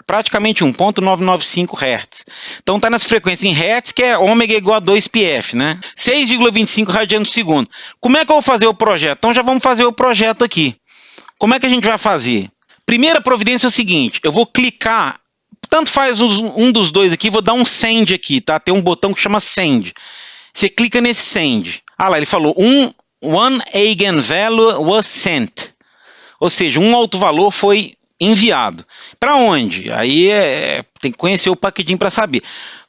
praticamente 1,995 hertz. Então tá nessa frequência em hertz, que é ômega igual a 2πf, né? 6,25 radianos por segundo. Como é que eu vou fazer o projeto? Então já vamos fazer o projeto aqui. Como é que a gente vai fazer? Primeira providência é o seguinte, eu vou clicar, tanto faz um dos dois aqui, vou dar um send aqui, tá? Tem um botão que chama send. Você clica nesse send. Ah lá, ele falou, one eigenvalue was sent. Ou seja, um autovalor foi enviado. Para onde? Aí tem que conhecer o Packdim para saber.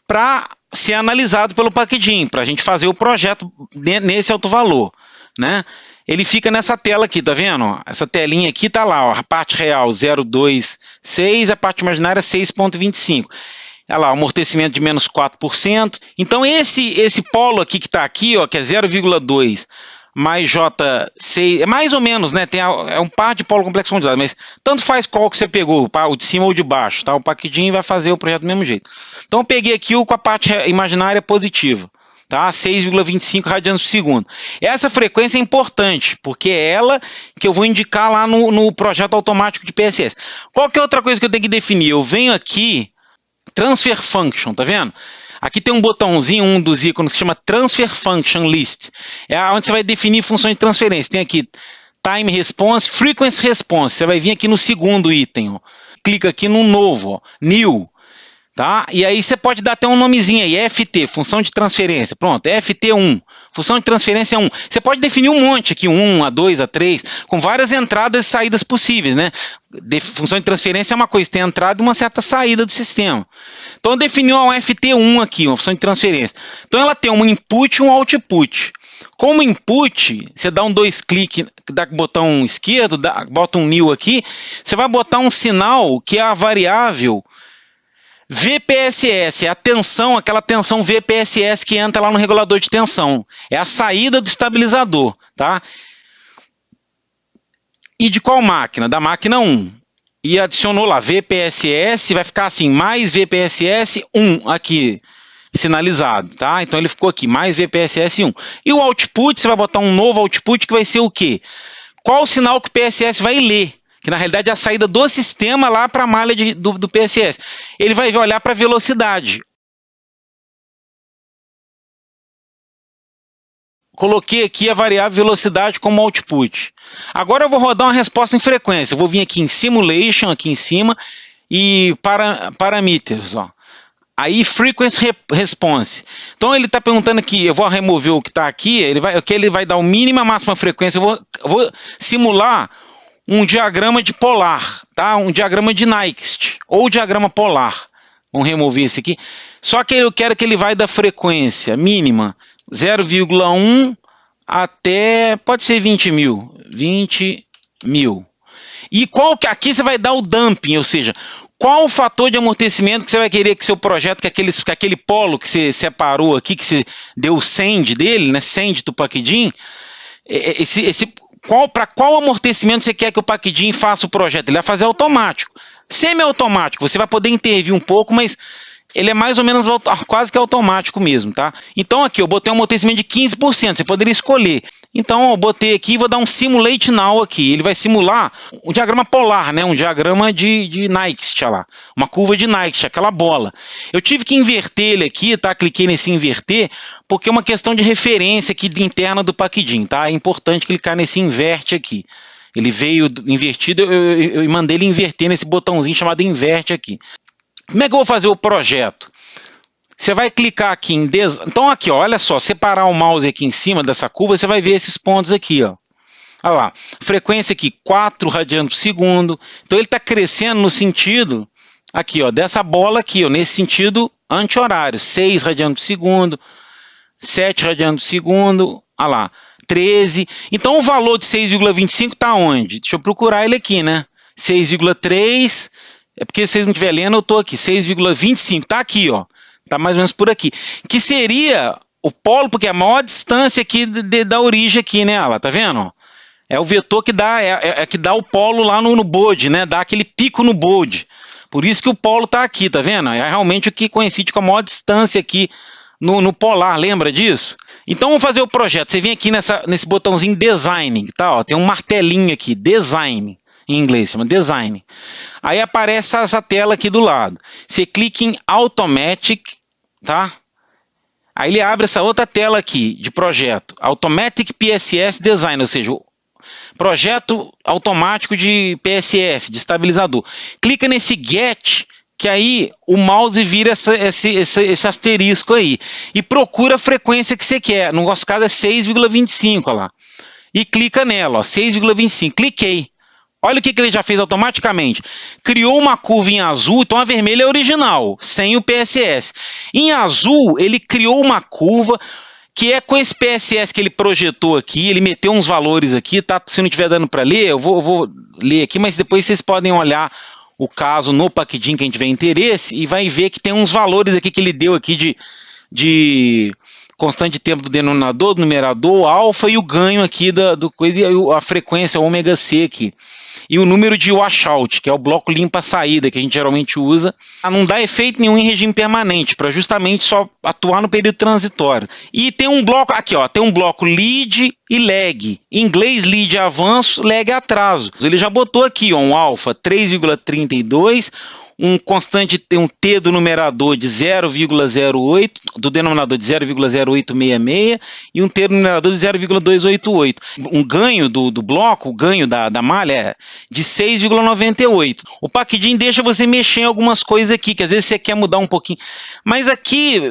Para ser analisado pelo Packdim, para a gente fazer o projeto nesse autovalor, né? Ele fica nessa tela aqui, tá vendo? Essa telinha aqui tá lá, ó, a parte real 0,26, a parte imaginária 6,25. Olha lá, amortecimento de menos 4%. Então, esse polo aqui que está aqui, ó, que é 0,2 mais J6, é mais ou menos, né? É um par de polo complexo conjugado, mas tanto faz qual que você pegou, o de cima ou de baixo, tá? O Packdim vai fazer o projeto do mesmo jeito. Então, eu peguei aqui o com a parte imaginária positiva, tá? 6,25 radianos por segundo. Essa frequência é importante, porque é ela que eu vou indicar lá no projeto automático de PSS. Qual que é outra coisa que eu tenho que definir? Eu venho aqui, transfer function, tá vendo? Aqui tem um botãozinho, um dos ícones que chama Transfer Function List. É onde você vai definir funções de transferência. Tem aqui Time Response, Frequency Response. Você vai vir aqui no segundo item, ó. Clica aqui no novo, ó, New. Tá? E aí você pode dar até um nomezinho aí, FT, função de transferência. Pronto, FT1, função de transferência 1. Você pode definir um monte aqui, 1, A2, A3, com várias entradas e saídas possíveis, né? Função de transferência é uma coisa, tem entrada e uma certa saída do sistema. Então eu defini uma FT1 aqui, uma função de transferência. Então ela tem um input e um output. Como input, você dá dois cliques, dá o botão esquerdo, bota um new aqui, você vai botar um sinal que é a variável VPSS, é a tensão, aquela tensão VPSS que entra lá no regulador de tensão. É a saída do estabilizador, tá? E de qual máquina? Da máquina 1. E adicionou lá VPSS, vai ficar assim, mais VPSS 1 aqui, sinalizado, tá? Então ele ficou aqui, mais VPSS 1. E o output, você vai botar um novo output que vai ser o quê? Qual o sinal que o PSS vai ler? Que na realidade é a saída do sistema lá para a malha do PSS. Ele vai olhar para a velocidade. Coloquei aqui a variável velocidade como output. Agora eu vou rodar uma resposta em frequência. Eu vou vir aqui em Simulation, aqui em cima, e Parameters, ó. Aí Frequency Response. Então ele está perguntando aqui, eu vou remover o que está aqui, ele vai dar o mínimo e a máxima frequência. Eu vou simular um diagrama de polar, tá? Um diagrama de Nyquist, ou diagrama polar. Vamos remover esse aqui. Só que eu quero que ele vai da frequência mínima 0,1 até, pode ser 20 mil. 20 mil. E qual que aqui você vai dar o dumping, ou seja, qual o fator de amortecimento que você vai querer que seu projeto, que aquele polo que você separou aqui, que você deu o send dele, né? Send do packaging, para qual amortecimento você quer que o packaging faça o projeto? Ele vai fazer automático. Semi-automático, você vai poder intervir um pouco, mas ele é mais ou menos quase que automático mesmo, tá? Então aqui eu botei um amortecimento de 15%, você poderia escolher. Então eu botei aqui e vou dar um Simulate Now aqui. Ele vai simular um diagrama polar, né? Um diagrama de Nyquist, olha lá. Uma curva de Nyquist, aquela bola. Eu tive que inverter ele aqui, tá? Cliquei nesse inverter, porque é uma questão de referência aqui interna do packaging, tá? É importante clicar nesse inverte aqui. Ele veio invertido, eu mandei ele inverter nesse botãozinho chamado inverte aqui. Como é que eu vou fazer o projeto? Você vai clicar aqui em... Então aqui, ó, olha só, separar o mouse aqui em cima dessa curva, você vai ver esses pontos aqui, ó. Olha lá, frequência aqui, 4 radianos por segundo. Então ele está crescendo no sentido, aqui, ó, dessa bola aqui, ó, nesse sentido anti-horário. 6 radianos por segundo, 7 radianos por segundo, olha lá, 13. Então o valor de 6,25 está onde? Deixa eu procurar ele aqui, né? 6,3, é porque se vocês não estiverem lendo, eu estou aqui, 6,25, está aqui, ó. Está mais ou menos por aqui. Que seria o polo, porque é a maior distância aqui da origem aqui, né? Olha lá, tá vendo? É o vetor que dá, que dá o polo lá no bode, né? Dá aquele pico no bode. Por isso que o polo está aqui, tá vendo? É realmente o que coincide com a maior distância aqui no polar, lembra disso? Então vamos fazer o projeto. Você vem aqui nesse botãozinho Design, tá? Ó, tem um martelinho aqui, Design, em inglês, chama Design. Aí aparece essa tela aqui do lado. Você clica em Automatic, tá? Aí ele abre essa outra tela aqui de projeto, Automatic PSS Design, ou seja, projeto automático de PSS, de estabilizador. Clica nesse Get, que aí o mouse vira esse asterisco aí. E procura a frequência que você quer. No nosso caso é 6,25, olha lá. E clica nela, ó, 6,25. Cliquei. Olha o que ele já fez automaticamente. Criou uma curva em azul, então a vermelha é original, sem o PSS. Em azul, ele criou uma curva que é com esse PSS que ele projetou aqui, ele meteu uns valores aqui, tá? Se não estiver dando para ler, eu vou ler aqui, mas depois vocês podem olhar o caso no packaging que a gente tiver interesse e vai ver que tem uns valores aqui que ele deu aqui de constante de tempo do denominador, do numerador, o alfa e o ganho aqui do coisa, e a frequência, o ômega C aqui. E o número de washout, que é o bloco limpa-saída, que a gente geralmente usa. Não dá efeito nenhum em regime permanente, para justamente só atuar no período transitório. E tem um bloco, aqui ó, tem um bloco lead e lag. Em inglês, lead é avanço, lag é atraso. Ele já botou aqui ó, um alfa 3,32, um constante, tem um T do numerador de 0,08, do denominador de 0,0866 e um T do numerador de 0,288. Um ganho do bloco, o ganho da malha é de 6,98. O Packdim deixa você mexer em algumas coisas aqui, que às vezes você quer mudar um pouquinho. Mas aqui,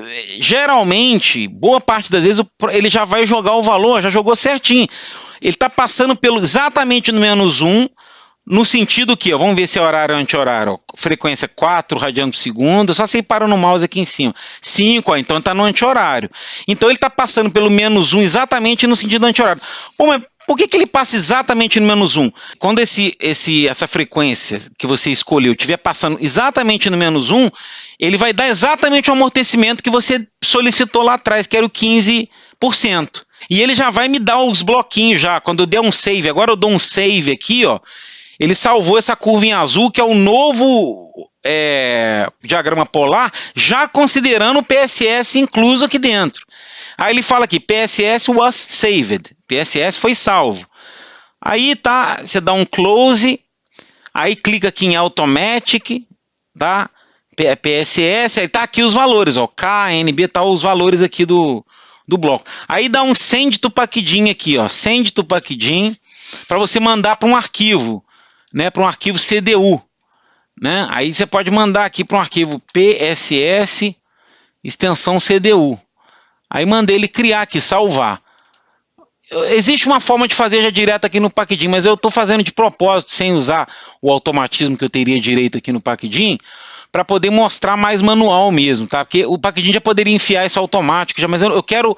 geralmente, boa parte das vezes, ele já vai jogar o valor, já jogou certinho. Ele está passando exatamente no -1, no sentido que, ó, vamos ver se é horário ou anti-horário, ó, frequência 4 radianos por segundo, só você para no mouse aqui em cima, 5, ó, então está no anti-horário. Então ele está passando pelo -1 exatamente no sentido anti-horário. Bom, mas por que ele passa exatamente no -1? Quando essa frequência que você escolheu estiver passando exatamente no -1, ele vai dar exatamente o amortecimento que você solicitou lá atrás, que era o 15%. E ele já vai me dar os bloquinhos já. Quando eu der um save, agora eu dou um save aqui, ó. Ele salvou essa curva em azul, que é o novo diagrama polar, já considerando o PSS incluso aqui dentro. Aí ele fala aqui, PSS was saved. PSS foi salvo. Aí tá, você dá um close, aí clica aqui em Automatic, tá? PSS, aí tá aqui os valores, ó. K, NB, tá os valores aqui do bloco. Aí dá um send to Packdim aqui, ó. Send to Packdim, para você mandar para um arquivo, né? Para um arquivo CDU, né? Aí você pode mandar aqui para um arquivo PSS extensão CDU. Aí mandei ele criar aqui, salvar. Existe uma forma de fazer já direto aqui no Packdim, mas eu estou fazendo de propósito, sem usar o automatismo que eu teria direito aqui no Packdim, para poder mostrar mais manual mesmo, tá? Porque o Packdim já poderia enfiar isso automático, já, mas eu quero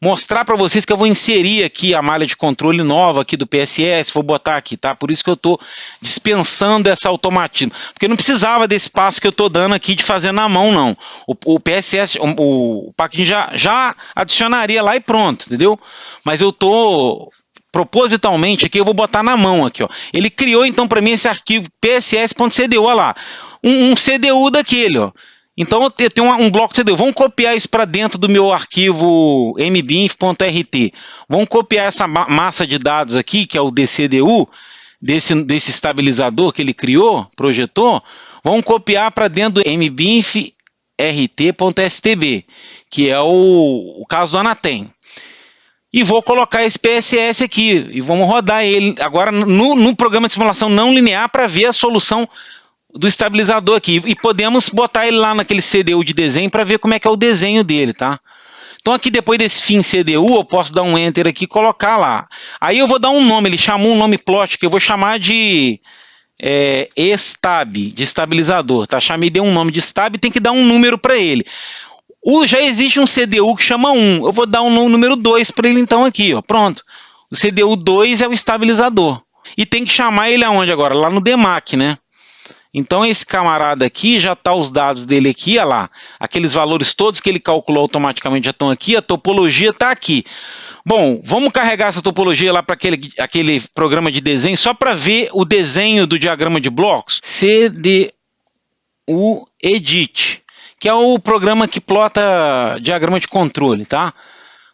mostrar para vocês que eu vou inserir aqui a malha de controle nova aqui do PSS, vou botar aqui, tá? Por isso que eu estou dispensando essa automatismo, porque não precisava desse passo que eu estou dando aqui de fazer na mão, não. O PSS, o Packdim já adicionaria lá e pronto, entendeu? Mas eu estou propositalmente aqui, eu vou botar na mão aqui, ó. Ele criou então para mim esse arquivo pss.cdu, olha lá, um CDU daquele, ó. Então eu tenho um bloco de CDU. Vamos copiar isso para dentro do meu arquivo mbinf.rt. Vamos copiar essa massa de dados aqui, que é o DCDU, desse estabilizador que ele criou, projetou. Vamos copiar para dentro do mbinf.rt.stb, que é o caso do Anatem. E vou colocar esse PSS aqui, e vamos rodar ele agora no programa de simulação não linear para ver a solução do estabilizador aqui, e podemos botar ele lá naquele CDU de desenho para ver como é que é o desenho dele, tá? Então aqui depois desse fim CDU, eu posso dar um Enter aqui e colocar lá. Aí eu vou dar um nome, ele chamou um nome plot, que eu vou chamar de Estab, de estabilizador, tá? Chamei, dei um nome de Estab, tem que dar um número para ele. Já existe um CDU que chama 1, eu vou dar um número 2 para ele então aqui, ó, pronto. O CDU 2 é o estabilizador. E tem que chamar ele aonde agora? Lá no DMAC, né? Então esse camarada aqui, já está os dados dele aqui, olha lá, aqueles valores todos que ele calculou automaticamente já estão aqui, a topologia está aqui. Bom, vamos carregar essa topologia lá para aquele programa de desenho, só para ver o desenho do diagrama de blocos. CDU Edit, que é o programa que plota diagrama de controle, tá?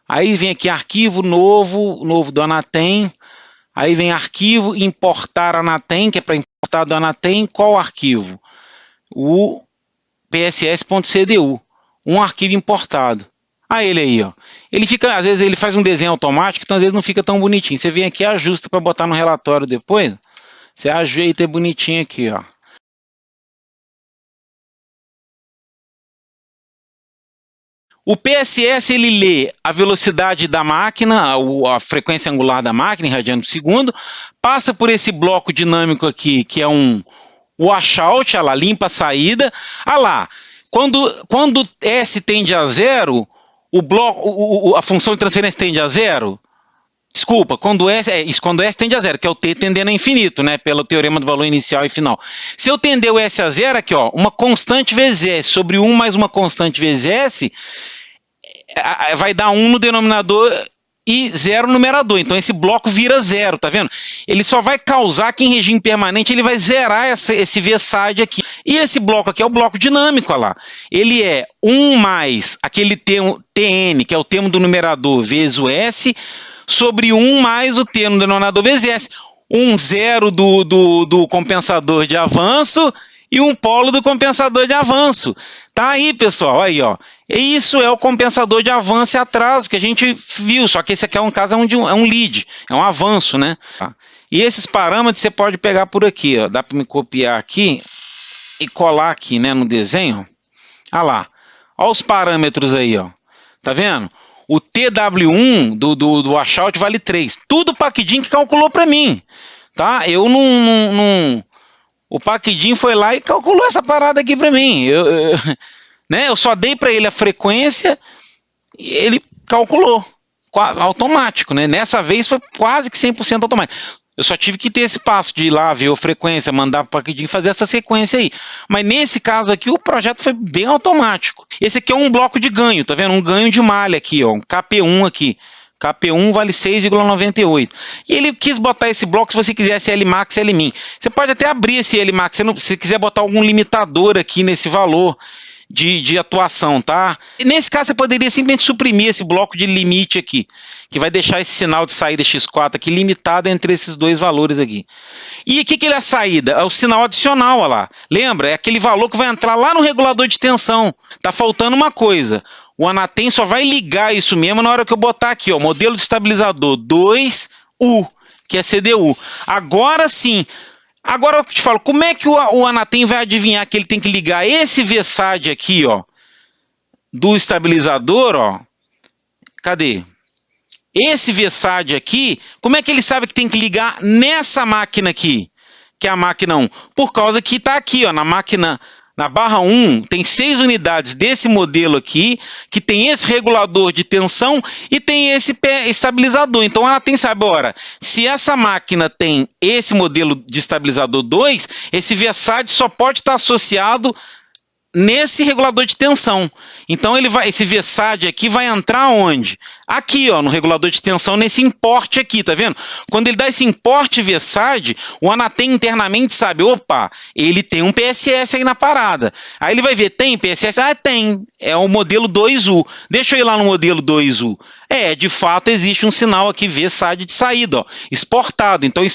Aí vem aqui arquivo novo do Anatem. Aí vem arquivo, importar Anatem, que é para importar do Anatem, qual arquivo? O pss.cdu, um arquivo importado. Ah, ele aí, ó. Ele fica, às vezes ele faz um desenho automático, então às vezes não fica tão bonitinho. Você vem aqui e ajusta para botar no relatório depois, você ajeita bonitinho aqui, ó. O PSS ele lê a velocidade da máquina, a frequência angular da máquina em radianos por segundo, passa por esse bloco dinâmico aqui, que é um washout, olha lá, limpa a saída. Olha lá, quando S tende a zero, a função de transferência tende a zero. Desculpa, quando S tende a zero, que é o T tendendo a infinito, né, pelo teorema do valor inicial e final. Se eu tender o S a zero, aqui, ó, uma constante vezes S sobre 1 mais uma constante vezes S, vai dar 1 no denominador e 0 no numerador. Então esse bloco vira zero, tá vendo? Ele só vai causar que em regime permanente ele vai zerar esse V-side aqui. E esse bloco aqui é o bloco dinâmico, olha lá. Ele é 1 mais aquele termo TN, que é o termo do numerador, vezes o S, sobre 1 mais o termo do denominador vezes S. 0 do compensador de avanço e um polo do compensador de avanço. Tá aí, pessoal, aí, ó. E isso é o compensador de avanço e atraso que a gente viu, só que esse aqui é um caso é um lead, é um avanço, né? E esses parâmetros você pode pegar por aqui, ó. Dá para me copiar aqui e colar aqui, né, no desenho. Olha lá. Olha os parâmetros aí, ó. Tá vendo? O TW1 do washout vale 3. Tudo o Packdin que calculou para mim. Tá? Eu não... O Packdin foi lá e calculou essa parada aqui para mim. Né? Eu só dei para ele a frequência e ele calculou. Automático, né? Nessa vez foi quase que 100% automático. Eu só tive que ter esse passo de ir lá ver a frequência, mandar para o Packdin fazer essa sequência aí. Mas nesse caso aqui, o projeto foi bem automático. Esse aqui é um bloco de ganho, tá vendo? Um ganho de malha aqui, ó, um KP1 aqui. KP1 vale 6,98. E ele quis botar esse bloco se você quisesse Lmax e Lmin. Você pode até abrir esse Lmax, se você quiser botar algum limitador aqui nesse valor de atuação, tá? E nesse caso você poderia simplesmente suprimir esse bloco de limite aqui, que vai deixar esse sinal de saída X4 aqui limitado entre esses dois valores aqui. E o que é a saída? É o sinal adicional, olha lá. Lembra? É aquele valor que vai entrar lá no regulador de tensão. Tá faltando uma coisa. O Anatem só vai ligar isso mesmo na hora que eu botar aqui, ó, modelo de estabilizador 2U, que é CDU. Agora sim. Agora eu te falo, como é que o Anatem vai adivinhar que ele tem que ligar esse VSAD aqui, ó, do estabilizador, ó? Cadê? Esse VSAD aqui, como é que ele sabe que tem que ligar nessa máquina aqui, que é a máquina 1? Por causa que está aqui, ó, na máquina, na barra 1, tem 6 unidades desse modelo aqui, que tem esse regulador de tensão e tem esse estabilizador. Então ela tem, sabe, ora, se essa máquina tem esse modelo de estabilizador 2, esse VSAD só pode estar associado nesse regulador de tensão. Então esse VSAD aqui vai entrar onde? Aqui, ó, no regulador de tensão, nesse importe aqui, tá vendo? Quando ele dá esse importe VSAD, o Anatem internamente sabe, opa, ele tem um PSS aí na parada. Aí ele vai ver, tem PSS? Ah, tem. É o modelo 2U. Deixa eu ir lá no modelo 2U. De fato existe um sinal aqui VSAD de saída, ó, exportado. Então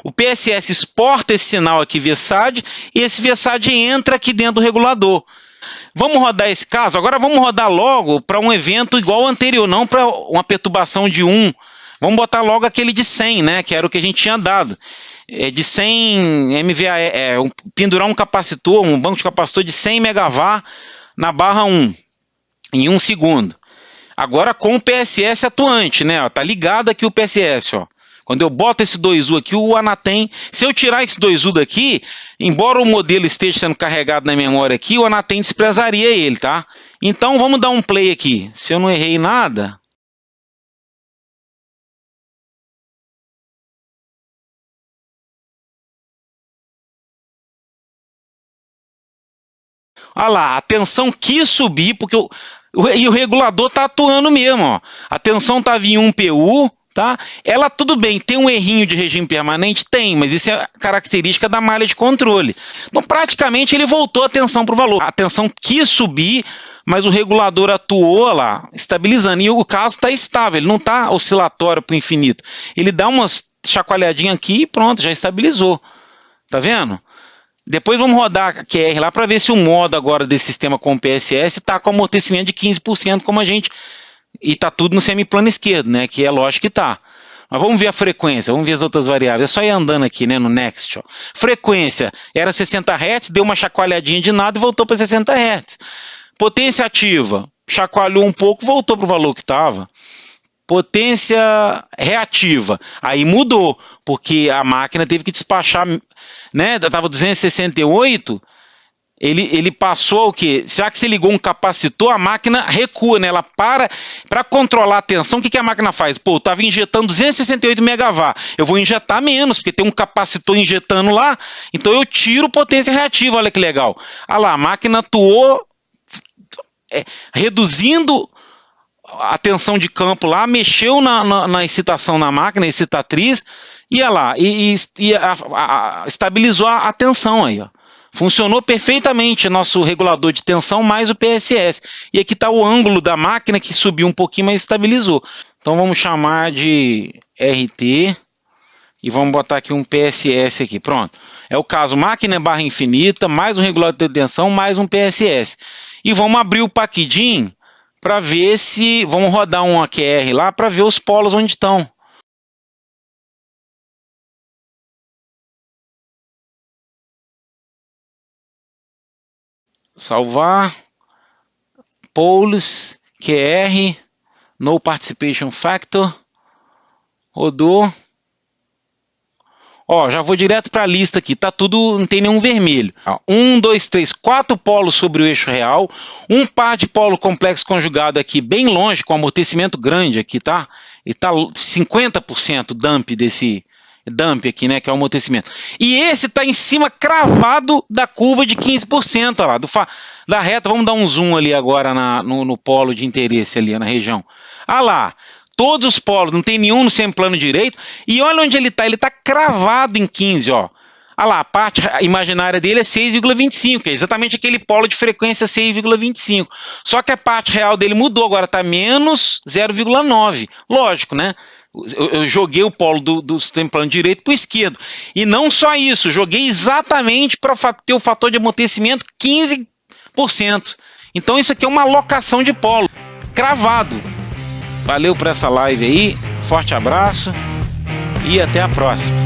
o PSS exporta esse sinal aqui VSAD e esse VSAD entra aqui dentro do regulador. Vamos rodar esse caso? Agora vamos rodar logo para um evento igual ao anterior, não para uma perturbação de 1. Vamos botar logo aquele de 100, né? Que era o que a gente tinha dado. De 100 MVA, pendurar um capacitor, um banco de capacitor de 100 MW na barra 1, em 1 segundo. Agora com o PSS atuante, né? Tá ligado aqui o PSS, ó. Quando eu boto esse 2U aqui, o Anatem, se eu tirar esse 2U daqui, embora o modelo esteja sendo carregado na memória aqui, o Anatem desprezaria ele, tá? Então vamos dar um play aqui. Se eu não errei nada... Olha lá, a tensão quis subir, porque o regulador está atuando mesmo, ó. A tensão estava em 1 PU, tá? Ela, tudo bem, tem um errinho de regime permanente? Tem, mas isso é característica da malha de controle. Então, praticamente, ele voltou a tensão para o valor. A tensão quis subir, mas o regulador atuou lá, estabilizando. E o caso está estável, ele não está oscilatório para o infinito. Ele dá umas chacoalhadinhas aqui e pronto, já estabilizou. Tá vendo? Depois vamos rodar a QR lá para ver se o modo agora desse sistema com PSS está com amortecimento de 15%, como a gente... E está tudo no semiplano esquerdo, né? Que é lógico que está. Mas vamos ver a frequência, vamos ver as outras variáveis. É só ir andando aqui, né? No Next. Ó. Frequência era 60 Hz, deu uma chacoalhadinha de nada e voltou para 60 Hz. Potência ativa, chacoalhou um pouco, voltou para o valor que estava. Potência reativa, aí mudou, porque a máquina teve que despachar, né? Estava 268, ele passou o quê? Já que você ligou um capacitor, a máquina recua, né? Ela para controlar a tensão. O que a máquina faz? Pô, eu estava injetando 268 MW, eu vou injetar menos, porque tem um capacitor injetando lá, então eu tiro potência reativa, olha que legal. Olha lá, a máquina atuou reduzindo a tensão de campo lá, mexeu na excitação na máquina, excitatriz, ia lá, estabilizou a tensão aí, ó. Funcionou perfeitamente nosso regulador de tensão mais o PSS. E aqui está o ângulo da máquina que subiu um pouquinho, mas estabilizou. Então vamos chamar de RT E vamos botar aqui um PSS aqui, pronto. É o caso máquina barra infinita, mais um regulador de tensão, mais um PSS. E vamos abrir o Packdim para ver se... Vamos rodar um AQR lá para ver os polos onde estão. Salvar. Poles, QR, No Participation Factor. Rodou. Ó, já vou direto para a lista aqui, tá tudo, não tem nenhum vermelho. Ó, 1, 2, 3, 4 polos sobre o eixo real, um par de polo complexo conjugado aqui bem longe, com amortecimento grande aqui, tá? E tá 50% dump aqui, né, que é o amortecimento. E esse tá em cima cravado da curva de 15%, ó lá, da reta. Vamos dar um zoom ali agora no polo de interesse ali na região. Ah lá. Todos os polos, não tem nenhum no semiplano direito. E olha onde ele está cravado em 15, ó. Olha lá, a parte imaginária dele é 6,25, que é exatamente aquele polo de frequência 6,25. Só que a parte real dele mudou, agora está menos 0,9. Lógico, né? Eu joguei o polo do semiplano direito para o esquerdo. E não só isso, joguei exatamente para ter o fator de amortecimento 15%. Então isso aqui é uma alocação de polo, cravado. Valeu por essa live aí, forte abraço e até a próxima.